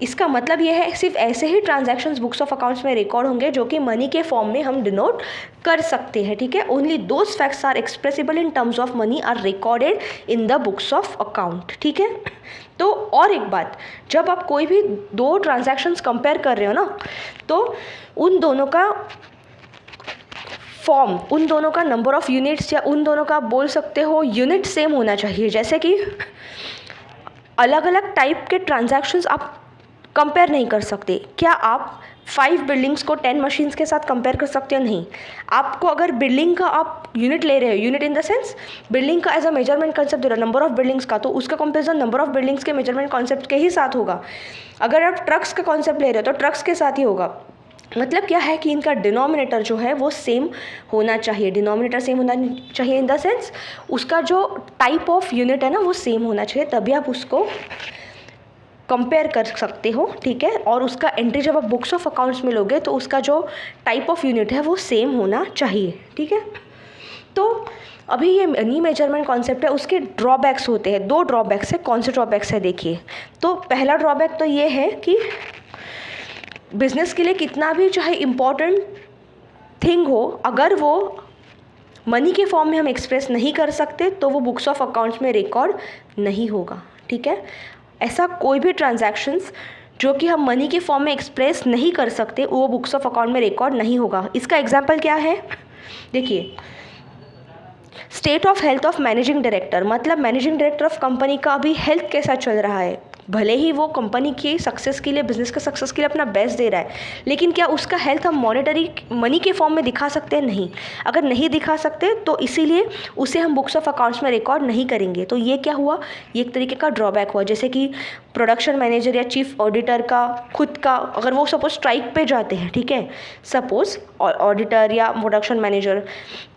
इसका मतलब ये है सिर्फ ऐसे ही ट्रांजैक्शंस बुक्स ऑफ अकाउंट्स में रिकॉर्ड होंगे जो कि मनी के फॉर्म में हम डिनोट कर सकते हैं, ठीक है। Only those facts are expressible in terms of money are recorded in the books of account, ठीक है। तो और एक बात, जब आप कोई भी 2 ट्रांजैक्शंस कंपेयर कर रहे हो ना, तो उन दोनों का फॉर्म, उन दोनों का नंबर ऑफ यूनिट्स, या उन दोनों का आप बोल सकते हो यूनिट सेम होना चाहिए। जैसे कि अलग अलग टाइप के ट्रांजैक्शंस आप कंपेयर नहीं कर सकते। क्या आप 5 बिल्डिंग्स को 10 मशीन्स के साथ कंपेयर कर सकते हो? नहीं। आपको अगर बिल्डिंग का आप यूनिट ले रहे हो, unit in the sense building का एज अ मेजरमेंट कंसेप्ट दे रहे हो, नंबर ऑफ बिल्डिंग्स का, तो उसका कंपेरिजन नंबर ऑफ बिल्डिंग्स के मेजरमेंट कॉन्सेप्ट के ही साथ होगा। अगर आप ट्रक्स का कॉन्सेप्ट ले रहे हो तो ट्रक्स के साथ ही होगा। मतलब क्या है कि इनका डिनोमिनेटर जो है वो सेम होना चाहिए, डिनोमिनेटर सेम होना चाहिए इन द सेंस उसका जो टाइप ऑफ यूनिट है ना वो सेम होना चाहिए, तभी आप उसको कंपेयर कर सकते हो, ठीक है। और उसका एंट्री जब आप बुक्स ऑफ अकाउंट्स में लोगे तो उसका जो टाइप ऑफ यूनिट है वो सेम होना चाहिए, ठीक है। तो अभी ये मनी मेजरमेंट कॉन्सेप्ट है, उसके ड्रॉबैक्स होते हैं, 2 ड्रॉबैक्स है। कौन से ड्रॉबैक्स है देखिए। तो पहला ड्रॉबैक तो ये है कि बिजनेस के लिए कितना भी चाहे इम्पॉर्टेंट थिंग हो, अगर वो मनी के फॉर्म में हम एक्सप्रेस नहीं कर सकते तो वो बुक्स ऑफ अकाउंट्स में रिकॉर्ड नहीं होगा, ठीक है। ऐसा कोई भी ट्रांजैक्शंस जो कि हम मनी के फॉर्म में एक्सप्रेस नहीं कर सकते वो बुक्स ऑफ अकाउंट में रिकॉर्ड नहीं होगा। इसका एग्जांपल क्या है, देखिए, state of health of managing director, मतलब मैनेजिंग डायरेक्टर ऑफ कंपनी का अभी हेल्थ कैसा चल रहा है। भले ही वो कंपनी की सक्सेस के लिए, बिजनेस के सक्सेस के लिए अपना बेस्ट दे रहा है, लेकिन क्या उसका हेल्थ हम मॉनेटरी मनी के फॉर्म में दिखा सकते हैं? नहीं। अगर नहीं दिखा सकते तो इसीलिए उसे हम बुक्स ऑफ अकाउंट्स में रिकॉर्ड नहीं करेंगे। तो ये क्या हुआ, ये एक तरीके का ड्रॉबैक हुआ। जैसे कि प्रोडक्शन मैनेजर या चीफ ऑडिटर का खुद का, अगर वो सपोज स्ट्राइक पे जाते हैं, ठीक है, सपोज ऑडिटर या प्रोडक्शन मैनेजर,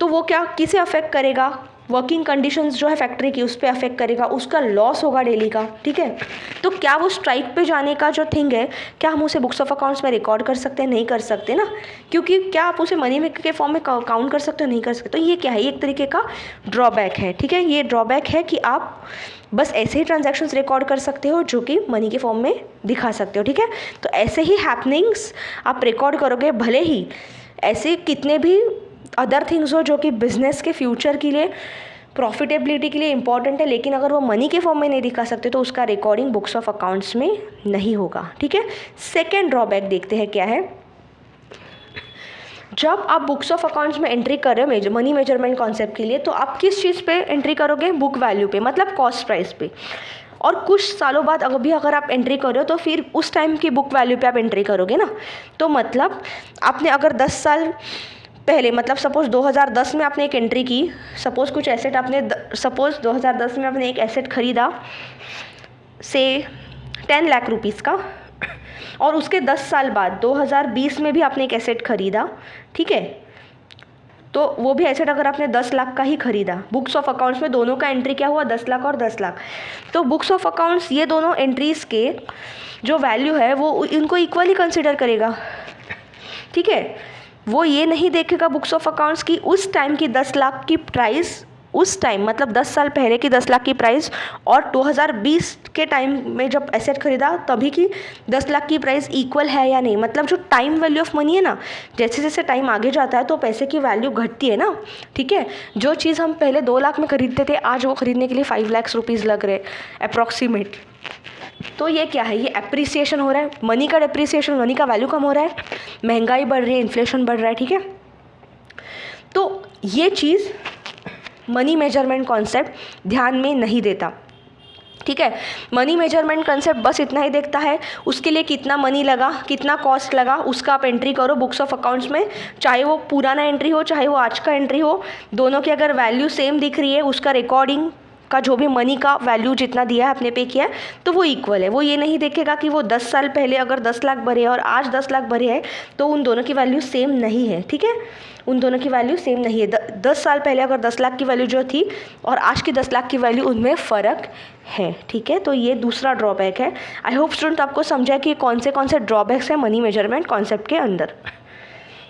तो वो क्या किसे अफेक्ट करेगा? वर्किंग कंडीशंस जो है फैक्ट्री की उस पर अफेक्ट करेगा, उसका लॉस होगा डेली का, ठीक है। तो क्या वो स्ट्राइक पे जाने का जो थिंग है, क्या हम उसे बुक्स ऑफ अकाउंट्स में रिकॉर्ड कर सकते हैं? नहीं कर सकते ना, क्योंकि क्या आप उसे मनी में के फॉर्म में काउंट कर सकते हो? नहीं कर सकते। तो ये क्या है, ये एक तरीके का ड्रॉबैक है, ठीक है। ये ड्रॉबैक है कि आप बस ऐसे ही ट्रांजैक्शंस रिकॉर्ड कर सकते हो जो कि मनी के फॉर्म में दिखा सकते हो, ठीक है। तो ऐसे ही हैपनिंग्स आप रिकॉर्ड करोगे, भले ही ऐसे कितने भी अदर थिंग्स हो जो कि बिजनेस के फ्यूचर के लिए, प्रॉफिटेबिलिटी के लिए इंपॉर्टेंट है, लेकिन अगर वो मनी के फॉर्म में नहीं दिखा सकते तो उसका रिकॉर्डिंग बुक्स ऑफ अकाउंट्स में नहीं होगा, ठीक है। सेकेंड ड्रॉबैक देखते हैं क्या है। जब आप बुक्स ऑफ अकाउंट्स में एंट्री कर रहे हो मनी मेजरमेंट कॉन्सेप्ट के लिए, तो आप किस चीज़ पे एंट्री करोगे? बुक वैल्यू पे, मतलब कॉस्ट प्राइस पे। और कुछ सालों बाद अगर आप एंट्री कर रहे हो तो फिर उस टाइम की बुक वैल्यू पे आप एंट्री करोगे ना। तो मतलब आपने अगर 10 साल पहले, मतलब सपोज 2010 में आपने एक एंट्री की, सपोज कुछ एसेट आपने सपोज 2010 में आपने एक एसेट खरीदा से 10 लाख रुपीज़ का, और उसके 10 साल बाद 2020 में भी आपने एक एसेट खरीदा, ठीक है। तो वो भी एसेट अगर आपने 10 लाख का ही खरीदा, बुक्स ऑफ अकाउंट्स में दोनों का एंट्री क्या हुआ? 10 लाख और 10 लाख। तो बुक्स ऑफ अकाउंट्स ये दोनों एंट्रीज़ के जो वैल्यू है वो इनको इक्वली कंसिडर करेगा, ठीक है। वो ये नहीं देखेगा बुक्स ऑफ अकाउंट्स की उस टाइम की 10 लाख की प्राइस, उस टाइम मतलब 10 साल पहले की 10 लाख की प्राइस, और 2020 के टाइम में जब एसेट खरीदा तभी की 10 लाख की प्राइस इक्वल है या नहीं। मतलब जो टाइम वैल्यू ऑफ मनी है ना, जैसे जैसे टाइम आगे जाता है तो पैसे की वैल्यू घटती है ना, ठीक है। जो चीज़ हम पहले 2 लाख में खरीदते थे, आज वो खरीदने के लिए 5 लाख रुपीज़ लग रहे अप्रॉक्सीमेट। तो ये क्या है, ये एप्रिसिएशन हो रहा है, मनी का डेप्रिसिएशन, मनी का वैल्यू कम हो रहा है, महंगाई बढ़ रही है, इन्फ्लेशन बढ़ रहा है, ठीक है। तो ये चीज़ मनी मेजरमेंट कॉन्सेप्ट ध्यान में नहीं देता, ठीक है। मनी मेजरमेंट कॉन्सेप्ट बस इतना ही देखता है, उसके लिए कितना मनी लगा, कितना कॉस्ट लगा, उसका आप एंट्री करो बुक्स ऑफ अकाउंट्स में, चाहे वो पुराना एंट्री हो चाहे वो आज का एंट्री हो, दोनों की अगर वैल्यू सेम दिख रही है, उसका रिकॉर्डिंग का जो भी मनी का वैल्यू जितना दिया है, आपने पे किया है, तो वो इक्वल है। वो ये नहीं देखेगा कि वो 10 साल पहले अगर 10 लाख भरे और आज 10 लाख भरे हैं तो उन दोनों की वैल्यू सेम नहीं है, ठीक है। उन दोनों की वैल्यू सेम नहीं है। 10 साल पहले अगर 10 लाख की वैल्यू जो थी और आज की 10 लाख की वैल्यू, उनमें फ़र्क है, ठीक है। तो ये दूसरा ड्रॉबैक है। आई होप स्टूडेंट आपको समझा कि कौन से ड्रॉबैक्स हैं मनी मेजरमेंट कॉन्सेप्ट के अंदर।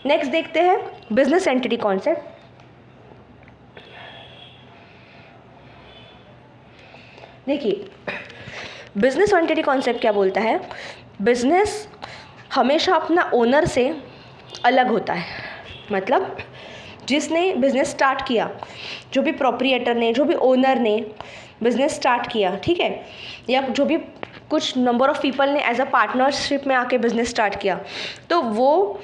नेक्स्ट देखते हैं बिजनेस एंटिटी कॉन्सेप्ट। देखिए, बिजनेस एंटिटी कॉन्सेप्ट क्या बोलता है, बिजनेस हमेशा अपना ओनर से अलग होता है। मतलब जिसने बिज़नेस स्टार्ट किया, जो भी प्रोप्रिएटर ने, जो भी ओनर ने बिज़नेस स्टार्ट किया, ठीक है, या जो भी कुछ नंबर ऑफ़ पीपल ने एज अ पार्टनरशिप में आके बिज़नेस स्टार्ट किया, तो वो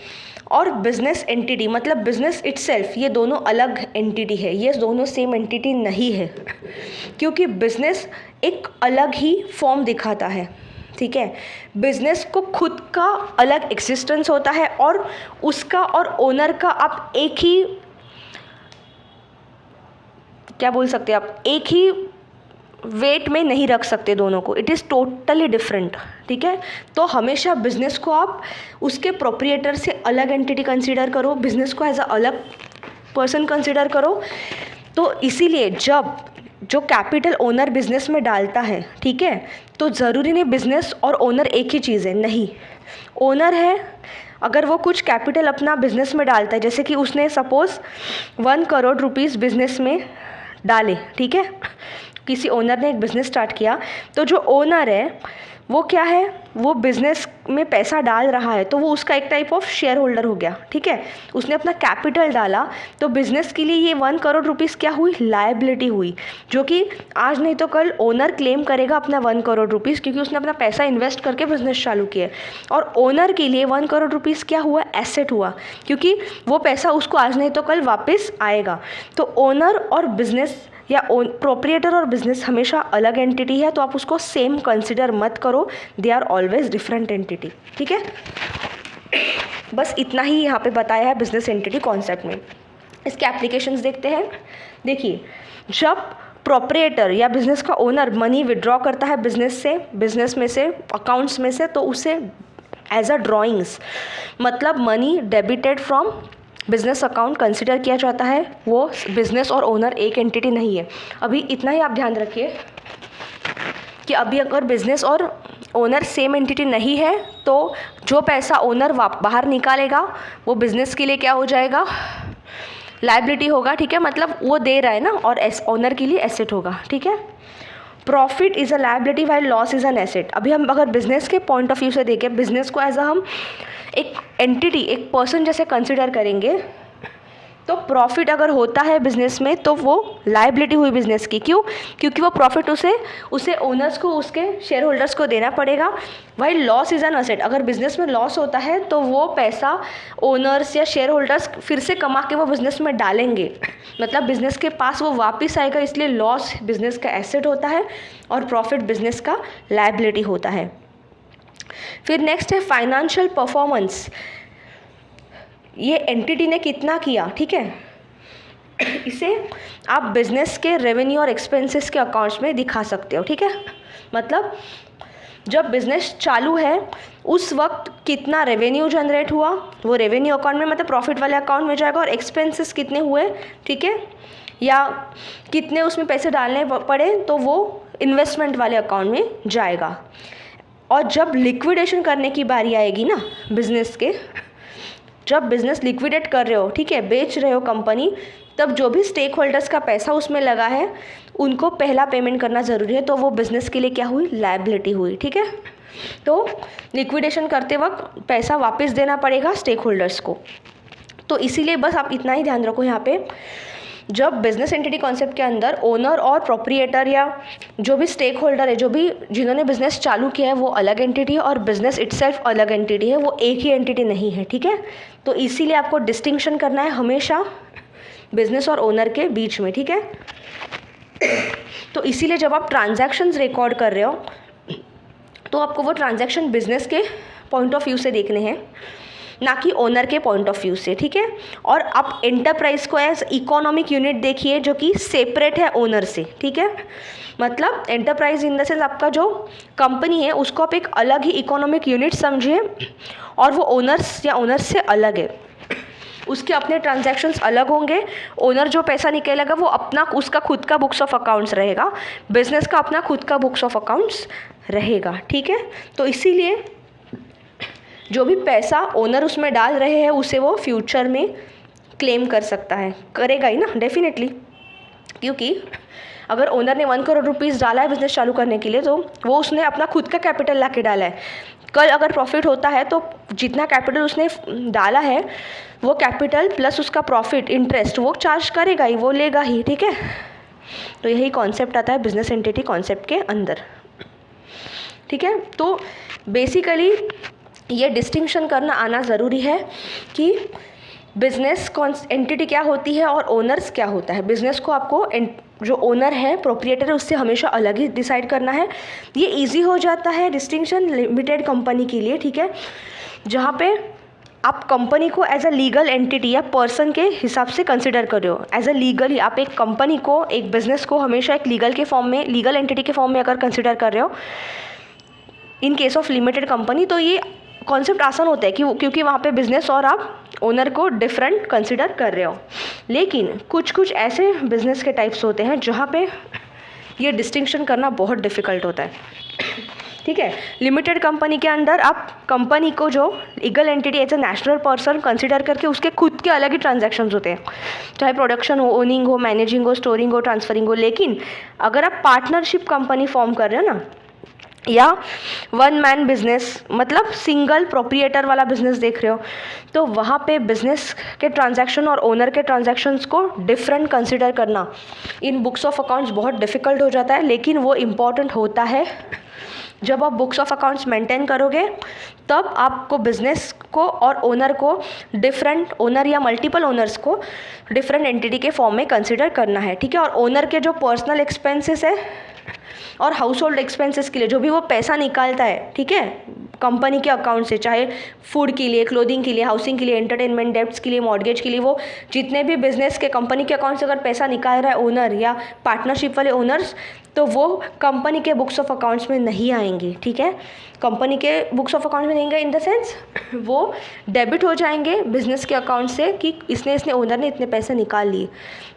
और बिज़नेस एंटिटी मतलब बिज़नेस इटसेल्फ, ये दोनों अलग एंटिटी है, ये दोनों सेम एंटिटी नहीं है, क्योंकि बिज़नेस एक अलग ही फॉर्म दिखाता है, ठीक है। बिज़नेस को खुद का अलग एग्जिस्टेंस होता है और उसका और ओनर का आप एक ही, क्या बोल सकते हैं आप, एक ही वेट में नहीं रख सकते दोनों को, इट इज़ टोटली डिफरेंट, ठीक है। तो हमेशा बिजनेस को आप उसके प्रोप्रिएटर से अलग एंटिटी कंसीडर करो, बिजनेस को एज अ अलग पर्सन कंसीडर करो। तो इसीलिए जब जो कैपिटल ओनर बिजनेस में डालता है, ठीक है, तो ज़रूरी नहीं बिजनेस और ओनर एक ही चीज़ है, नहीं। ओनर है, अगर वो कुछ कैपिटल अपना बिजनेस में डालता है, जैसे कि उसने सपोज़ 1 करोड़ रुपीज़ बिजनेस में डाले, ठीक है, किसी ओनर ने एक बिज़नेस स्टार्ट किया, तो जो ओनर है वो क्या है, वो बिज़नेस में पैसा डाल रहा है, तो वो उसका एक टाइप ऑफ शेयर होल्डर हो गया, ठीक है। उसने अपना कैपिटल डाला, तो बिज़नेस के लिए ये 1 करोड़ रुपीज़ क्या हुई, लायबिलिटी हुई, जो कि आज नहीं तो कल ओनर क्लेम करेगा अपना 1 करोड़ रुपीज़, क्योंकि उसने अपना पैसा इन्वेस्ट करके बिज़नेस चालू किया। और ओनर के लिए 1 करोड़ रुपीज़ क्या हुआ, एसेट हुआ, क्योंकि वो पैसा उसको आज नहीं तो कल वापस आएगा। तो ओनर और बिज़नेस या प्रोप्रिएटर और बिजनेस हमेशा अलग एंटिटी है, तो आप उसको सेम कंसिडर मत करो, they are always different entity, ठीक है। बस इतना ही यहाँ पे बताया है बिजनेस एंटिटी कॉन्सेप्ट में। इसके एप्लीकेशंस देखते हैं। देखिए, जब प्रोप्रिएटर या बिजनेस का ओनर मनी विड्रॉ करता है बिजनेस में से अकाउंट्स में से, तो उसे एज अ ड्रॉइंग्स, मतलब money debited from business account consider किया जाता है। वो बिजनेस और ओनर एक एंटिटी नहीं है। अभी इतना ही आप ध्यान रखिए कि अभी अगर बिजनेस और ओनर सेम एंटिटी नहीं है, तो जो पैसा ओनर बाहर निकालेगा वो बिजनेस के लिए क्या हो जाएगा, लायबिलिटी होगा, ठीक है, मतलब वो दे रहा है ना, और ओनर के लिए एसेट होगा, ठीक है। Profit is a liability while loss is an asset. अभी हम अगर बिजनेस के पॉइंट ऑफ व्यू से देखें, बिजनेस को एज अ हम एक एंटिटी, एक पर्सन जैसे कंसिडर करेंगे, तो प्रॉफिट अगर होता है बिजनेस में तो वो लायबिलिटी हुई बिजनेस की। क्यों? क्योंकि वो प्रॉफिट उसे ओनर्स को, उसके शेयर होल्डर्स को देना पड़ेगा। भाई लॉस इज़ एन असेट, अगर बिजनेस में लॉस होता है तो वो पैसा ओनर्स या शेयर होल्डर्स फिर से कमा के वो बिजनेस में डालेंगे, मतलब बिजनेस के पास वो वापस आएगा, इसलिए लॉस बिजनेस का एसेट होता है और प्रॉफिट बिजनेस का लायबिलिटी होता है। फिर नेक्स्ट है फाइनेंशियल परफॉर्मेंस, ये एंटिटी ने कितना किया, ठीक है, इसे आप बिजनेस के रेवेन्यू और एक्सपेंसेस के अकाउंट्स में दिखा सकते हो, ठीक है। मतलब जब बिजनेस चालू है उस वक्त कितना रेवेन्यू जनरेट हुआ, वो रेवेन्यू अकाउंट में, मतलब प्रॉफिट वाले अकाउंट में जाएगा, और एक्सपेंसेस कितने हुए, ठीक है, या कितने उसमें पैसे डालने पड़े, तो वो इन्वेस्टमेंट वाले अकाउंट में जाएगा। और जब लिक्विडेशन करने की बारी आएगी ना बिजनेस के, जब बिज़नेस लिक्विडेट कर रहे हो, ठीक है, बेच रहे हो कंपनी, तब जो भी स्टेक होल्डर्स का पैसा उसमें लगा है उनको पहला पेमेंट करना ज़रूरी है, तो वो बिज़नेस के लिए क्या हुई, लायबिलिटी हुई, ठीक है। तो लिक्विडेशन करते वक्त पैसा वापस देना पड़ेगा स्टेक होल्डर्स को। तो इसीलिए बस आप इतना ही ध्यान रखो यहाँ पे, जब बिजनेस एंटिटी कॉन्सेप्ट के अंदर ओनर और प्रोप्रिएटर या जो भी स्टेक होल्डर है, जो भी जिन्होंने बिजनेस चालू किया है, वो अलग एंटिटी है, और बिजनेस इटसेल्फ अलग एंटिटी है, वो एक ही एंटिटी नहीं है, ठीक है। तो इसीलिए आपको डिस्टिंक्शन करना है हमेशा बिजनेस और ओनर के बीच में, ठीक है। तो इसीलिए जब आप ट्रांजैक्शंस रिकॉर्ड कर रहे हो तो आपको वो ट्रांजैक्शन बिजनेस के पॉइंट ऑफ व्यू से देखने हैं, ना कि ओनर के पॉइंट ऑफ व्यू से, ठीक है। और आप एंटरप्राइज को एज इकोनॉमिक यूनिट देखिए, जो कि सेपरेट है ओनर से, ठीक है। मतलब एंटरप्राइज इन द सेंस आपका जो कंपनी है उसको आप एक अलग ही इकोनॉमिक यूनिट समझिए, और वो ओनर्स या ओनर्स से अलग है, उसके अपने ट्रांजैक्शंस अलग होंगे। ओनर जो पैसा निकालेगा वो अपना, उसका खुद का बुक्स ऑफ अकाउंट्स रहेगा, बिजनेस का अपना खुद का बुक्स ऑफ अकाउंट्स रहेगा, ठीक है। तो इसीलिए जो भी पैसा ओनर उसमें डाल रहे हैं उसे वो फ्यूचर में क्लेम कर सकता है, करेगा ही ना, डेफिनेटली, क्योंकि अगर ओनर ने 1 करोड़ रुपीज़ डाला है बिजनेस चालू करने के लिए, तो वो उसने अपना खुद का कैपिटल ला के डाला है। कल अगर प्रॉफिट होता है तो जितना कैपिटल उसने डाला है वो कैपिटल प्लस उसका प्रॉफिट, इंटरेस्ट, वो चार्ज करेगा ही, वो लेगा ही, ठीक है। तो यही कॉन्सेप्ट आता है बिजनेस एंटिटी कॉन्सेप्ट के अंदर, ठीक है। तो बेसिकली ये डिस्टिंक्शन करना आना ज़रूरी है कि बिजनेस एंटिटी क्या होती है और ओनर्स क्या होता है। बिजनेस को आपको जो ओनर है, प्रोप्रिएटर है, उससे हमेशा अलग ही डिसाइड करना है। ये इजी हो जाता है डिस्टिंक्शन लिमिटेड कंपनी के लिए, ठीक है, जहाँ पे आप कंपनी को एज अ लीगल एंटिटी या पर्सन के हिसाब से कंसिडर कर रहे हो। एज अ लीगल आप एक कंपनी को, एक बिजनेस को हमेशा एक लीगल के फॉर्म में, लीगल एंटिटी के फॉर्म में अगर कंसिडर कर रहे हो in case of limited company, तो ये कॉन्सेप्ट आसान होता है क्योंकि वहाँ पे बिजनेस और आप ओनर को डिफरेंट कंसिडर कर रहे हो। लेकिन कुछ ऐसे बिजनेस के टाइप्स होते हैं जहाँ पे ये डिस्टिंक्शन करना बहुत डिफ़िकल्ट होता है, ठीक है। लिमिटेड कंपनी के अंदर आप कंपनी को जो legal entity as a national person consider करके उसके खुद के अलग ही ट्रांजैक्शंस होते हैं, चाहे प्रोडक्शन हो, ओनिंग हो, मैनेजिंग हो, स्टोरिंग हो, ट्रांसफरिंग हो। लेकिन अगर आप पार्टनरशिप कंपनी फॉर्म कर रहे हो ना, या वन मैन बिजनेस मतलब सिंगल प्रोप्रिएटर वाला बिजनेस देख रहे हो, तो वहाँ पे बिजनेस के ट्रांजैक्शन और ओनर के ट्रांजैक्शंस को डिफरेंट कंसिडर करना इन बुक्स ऑफ अकाउंट्स बहुत डिफ़िकल्ट हो जाता है। लेकिन वो इम्पॉर्टेंट होता है। जब आप बुक्स ऑफ अकाउंट्स मेंटेन करोगे तब आपको बिजनेस को और ओनर को डिफरेंट, ओनर या मल्टीपल ओनर्स को डिफरेंट एंटिटी के फॉर्म में कंसिडर करना है, ठीक है। और ओनर के जो पर्सनल एक्सपेंसेस है और हाउस होल्ड एक्सपेंसेस के लिए जो भी वो पैसा निकालता है, ठीक है, कंपनी के अकाउंट से, चाहे फूड के लिए, क्लोथिंग के लिए, हाउसिंग के लिए, एंटरटेनमेंट, डेब्ट्स के लिए, मॉर्गेज के लिए, वो जितने भी बिजनेस के कंपनी के अकाउंट से अगर पैसा निकाल रहा है ओनर या पार्टनरशिप वाले ओनर्स, तो वो कंपनी के बुक्स ऑफ अकाउंट्स में नहीं आएंगे, ठीक है। कंपनी के बुक्स ऑफ अकाउंट में नहीं आएंगे इन द सेंस वो डेबिट हो जाएंगे बिजनेस के अकाउंट से कि इसने ओनर ने इतने पैसे निकाल लिए।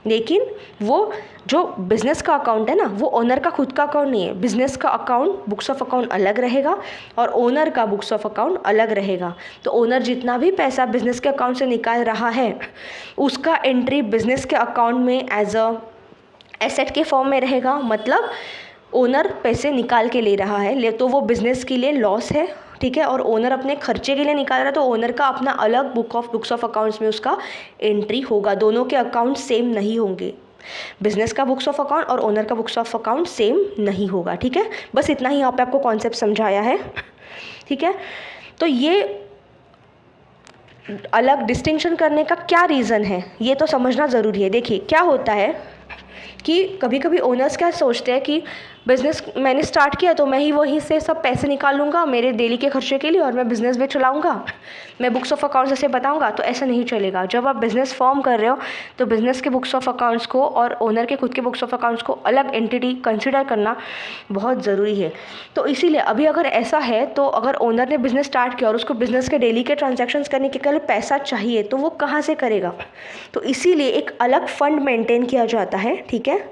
लेकिन वो जो बिजनेस का अकाउंट है ना, वो ओनर का खुद का अकाउंट नहीं है। बिजनेस का अकाउंट, बुक्स ऑफ अकाउंट अलग रहेगा और ओनर का बुक्स ऑफ अकाउंट अलग रहेगा। तो ओनर जितना भी पैसा बिजनेस के अकाउंट से निकाल रहा है उसका एंट्री बिजनेस के अकाउंट में एज अ एसेट के फॉर्म में रहेगा। मतलब ओनर पैसे निकाल के ले रहा है, तो वो बिजनेस के लिए लॉस है, ठीक है। और ओनर अपने खर्चे के लिए निकाल रहा है, तो ओनर का अपना अलग बुक्स ऑफ अकाउंट्स में उसका एंट्री होगा। दोनों के अकाउंट सेम नहीं होंगे। बिजनेस का बुक्स ऑफ अकाउंट और ओनर का बुक्स ऑफ अकाउंट सेम नहीं होगा, ठीक है। बस इतना ही यहाँ पे आपको कॉन्सेप्ट समझाया है, ठीक है। तो ये अलग डिस्टिंक्शन करने का क्या रीज़न है ये तो समझना ज़रूरी है। देखिए क्या होता है कि कभी कभी ओनर्स क्या सोचते हैं कि बिज़नेस मैंने स्टार्ट किया तो मैं ही वहीं से सब पैसे निकाल लूँगा मेरे डेली के खर्चे के लिए और मैं बिज़नेस भी चलाऊँगा, मैं बुक्स ऑफ अकाउंट्स ऐसे बताऊँगा। तो ऐसा नहीं चलेगा। जब आप बिज़नेस फॉर्म कर रहे हो तो बिज़नेस के बुक्स ऑफ अकाउंट्स को और ओनर के खुद के बुक्स ऑफ अकाउंट्स को अलग एंटिटी कंसिडर करना बहुत ज़रूरी है। तो इसीलिए अभी अगर ऐसा है तो अगर ओनर ने बिज़नेस स्टार्ट किया और उसको बिज़नेस के डेली के ट्रांजेक्शन्स करने के लिए पैसा चाहिए तो वो कहाँ से करेगा। तो इसीलिए एक अलग फ़ंड मेंटेन किया जाता है, ठीक है।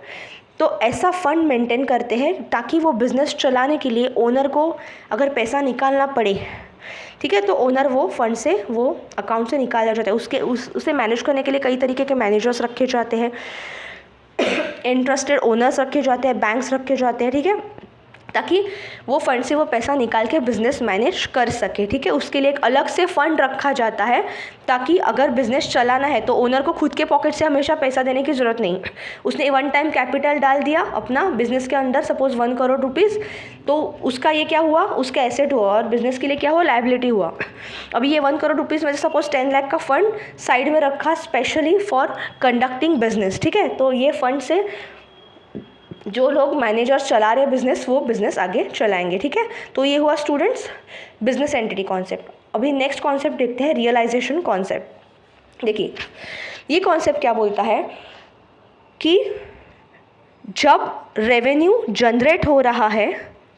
तो ऐसा फ़ंड मेंटेन करते हैं ताकि वो बिज़नेस चलाने के लिए ओनर को अगर पैसा निकालना पड़े, ठीक है, तो ओनर वो फंड से, वो अकाउंट से निकाला जाता है। उसे मैनेज करने के लिए कई तरीके के मैनेजर्स रखे जाते हैं, इंटरेस्टेड ओनर्स रखे जाते हैं, बैंक्स रखे जाते हैं, ठीक है, ताकि वो फंड से वो पैसा निकाल के बिज़नेस मैनेज कर सके, ठीक है। उसके लिए एक अलग से फ़ंड रखा जाता है ताकि अगर बिज़नेस चलाना है तो ओनर को खुद के पॉकेट से हमेशा पैसा देने की ज़रूरत नहीं। उसने वन टाइम कैपिटल डाल दिया अपना बिज़नेस के अंदर, सपोज़ 1 करोड़ रुपीज़, तो उसका ये क्या हुआ, उसका एसेट हुआ और बिज़नेस के लिए क्या हुआ, लायबिलिटी हुआ। अभी ये 1 करोड़ रुपीज़ में से सपोज़ 10 लाख का फ़ंड साइड में रखा स्पेशली फॉर कंडक्टिंग बिजनेस, ठीक है। तो ये फ़ंड से जो लोग मैनेजर्स चला रहे बिज़नेस वो बिज़नेस आगे चलाएंगे, ठीक है। तो ये हुआ स्टूडेंट्स बिज़नेस एंटिटी कॉन्सेप्ट। अभी नेक्स्ट कॉन्सेप्ट देखते हैं, रियलाइजेशन कॉन्सेप्ट। देखिए ये कॉन्सेप्ट क्या बोलता है कि जब रेवेन्यू जनरेट हो रहा है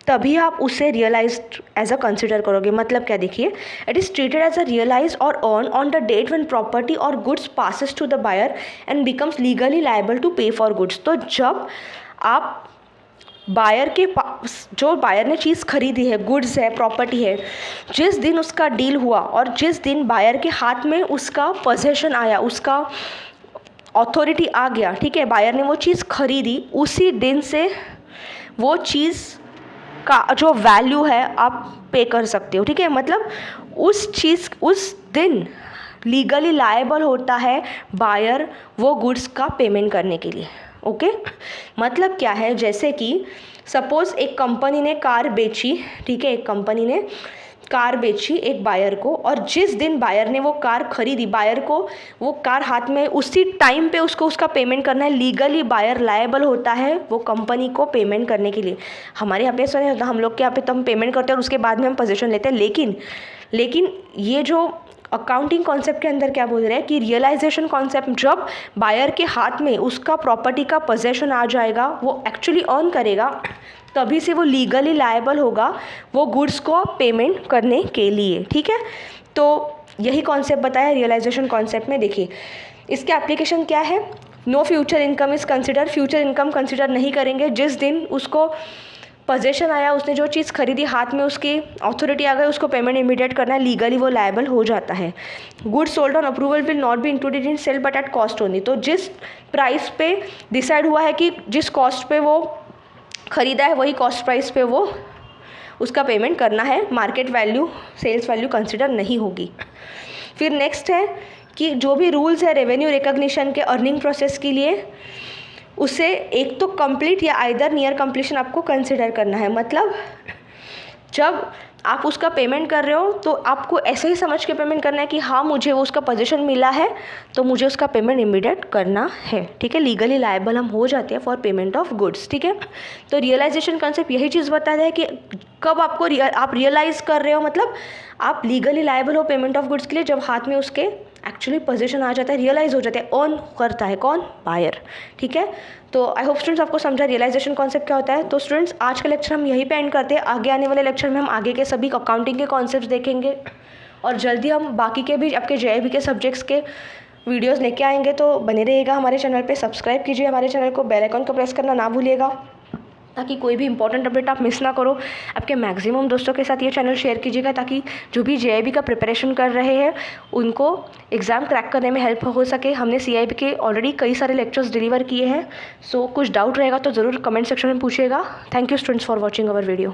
तभी आप उसे रियलाइज्ड एज अ कंसिडर करोगे। मतलब क्या, देखिए, it is treated as a realize और earn on the date when property और goods passes to the buyer and becomes legally liable to pay for goods. तो जब आप बायर के पास, जो बायर ने चीज़ खरीदी है, गुड्स है, प्रॉपर्टी है, जिस दिन उसका डील हुआ और जिस दिन बायर के हाथ में उसका पोजेशन आया, उसका अथॉरिटी आ गया, ठीक है, बायर ने वो चीज़ खरीदी, उसी दिन से वो चीज़ का जो वैल्यू है आप पे कर सकते हो, ठीक है। मतलब उस दिन लीगली लायबल होता है बायर वो गुड्स का पेमेंट करने के लिए, ओके। मतलब क्या है, जैसे कि सपोज़ एक कंपनी ने कार बेची, ठीक है, एक कंपनी ने कार बेची एक बायर को, और जिस दिन बायर ने वो कार खरीदी, बायर को वो कार हाथ में उसी टाइम पे उसको उसका पेमेंट करना है। लीगली बायर लायबल होता है वो कंपनी को पेमेंट करने के लिए। हमारे यहाँ पे ऐसा नहीं होता, हम लोग के यहाँ पे तो हम पेमेंट करते हैं और उसके बाद में हम पोजीशन लेते हैं। लेकिन ये जो अकाउंटिंग कॉन्सेप्ट के अंदर क्या बोल रहे हैं कि रियलाइजेशन कॉन्सेप्ट, जब बायर के हाथ में उसका प्रॉपर्टी का पोजेशन आ जाएगा, वो एक्चुअली अर्न करेगा, तभी से वो लीगली लायबल होगा वो गुड्स को पेमेंट करने के लिए। ठीक है, तो यही कॉन्सेप्ट बताया रियलाइजेशन कॉन्सेप्ट में। देखिए इसके एप्लीकेशन क्या है। No future income is consider, future income consider नहीं करेंगे। जिस दिन उसको पोजेशन आया, उसने जो चीज़ खरीदी, हाथ में उसकी अथॉरिटी आ गई, उसको पेमेंट इमीडिएट करना है, लीगली वो लायबल हो जाता है। Goods sold on approval will not be included in sale but at cost only. तो जिस प्राइस पे डिसाइड हुआ है कि जिस कॉस्ट पे वो ख़रीदा है, वही कॉस्ट प्राइस पे वो उसका पेमेंट करना है। Market value, sales value consider नहीं होगी। फिर नेक्स्ट है कि जो भी रूल्स है रेवेन्यू रिकॉग्निशन के अर्निंग प्रोसेस के लिए, उसे एक तो कंप्लीट या आइदर नियर कंप्लीशन आपको कंसिडर करना है। मतलब जब आप उसका पेमेंट कर रहे हो तो आपको ऐसे ही समझ के पेमेंट करना है कि हाँ मुझे वो उसका पोजीशन मिला है तो मुझे उसका पेमेंट इमीडिएट करना है। ठीक है, लीगली लायबल हम हो जाते हैं फॉर पेमेंट ऑफ गुड्स। ठीक है, तो रियलाइजेशन कॉन्सेप्ट यही चीज़ बताता है कि कब आपको आप रियलाइज़ कर रहे हो, मतलब आप लीगली लायबल हो पेमेंट ऑफ गुड्स के लिए, जब हाथ में उसके एक्चुअली पोजीशन आ जाता है, रियलाइज़ हो जाता है, ऑन करता है कौन, बायर। ठीक है, तो आई होप स्टूडेंट्स आपको समझा रियलाइजेशन कॉन्सेप्ट क्या होता है। तो स्टूडेंट्स आज का लेक्चर हम यहीं पे एंड करते हैं। आगे आने वाले लेक्चर में हम आगे के सभी अकाउंटिंग के कॉन्सेप्ट्स देखेंगे और जल्दी हम बाकी के भी आपके JIB के सब्जेक्ट्स के वीडियोस लेके आएंगे। तो बने रहिएगा हमारे चैनल पे, सब्सक्राइब कीजिए हमारे चैनल को, बेल आइकन को प्रेस करना ना भूलिएगा ताकि कोई भी इंपॉर्टेंट अपडेट आप मिस ना करो। आपके मैक्सिमम दोस्तों के साथ ये चैनल शेयर कीजिएगा ताकि जो भी JIB का प्रिपरेशन कर रहे हैं उनको एग्ज़ाम क्रैक करने में हेल्प हो सके। हमने CIB के ऑलरेडी कई सारे लेक्चर्स डिलीवर किए हैं, सो कुछ डाउट रहेगा तो ज़रूर कमेंट सेक्शन में पूछिएगा। Thank you students for watching our video.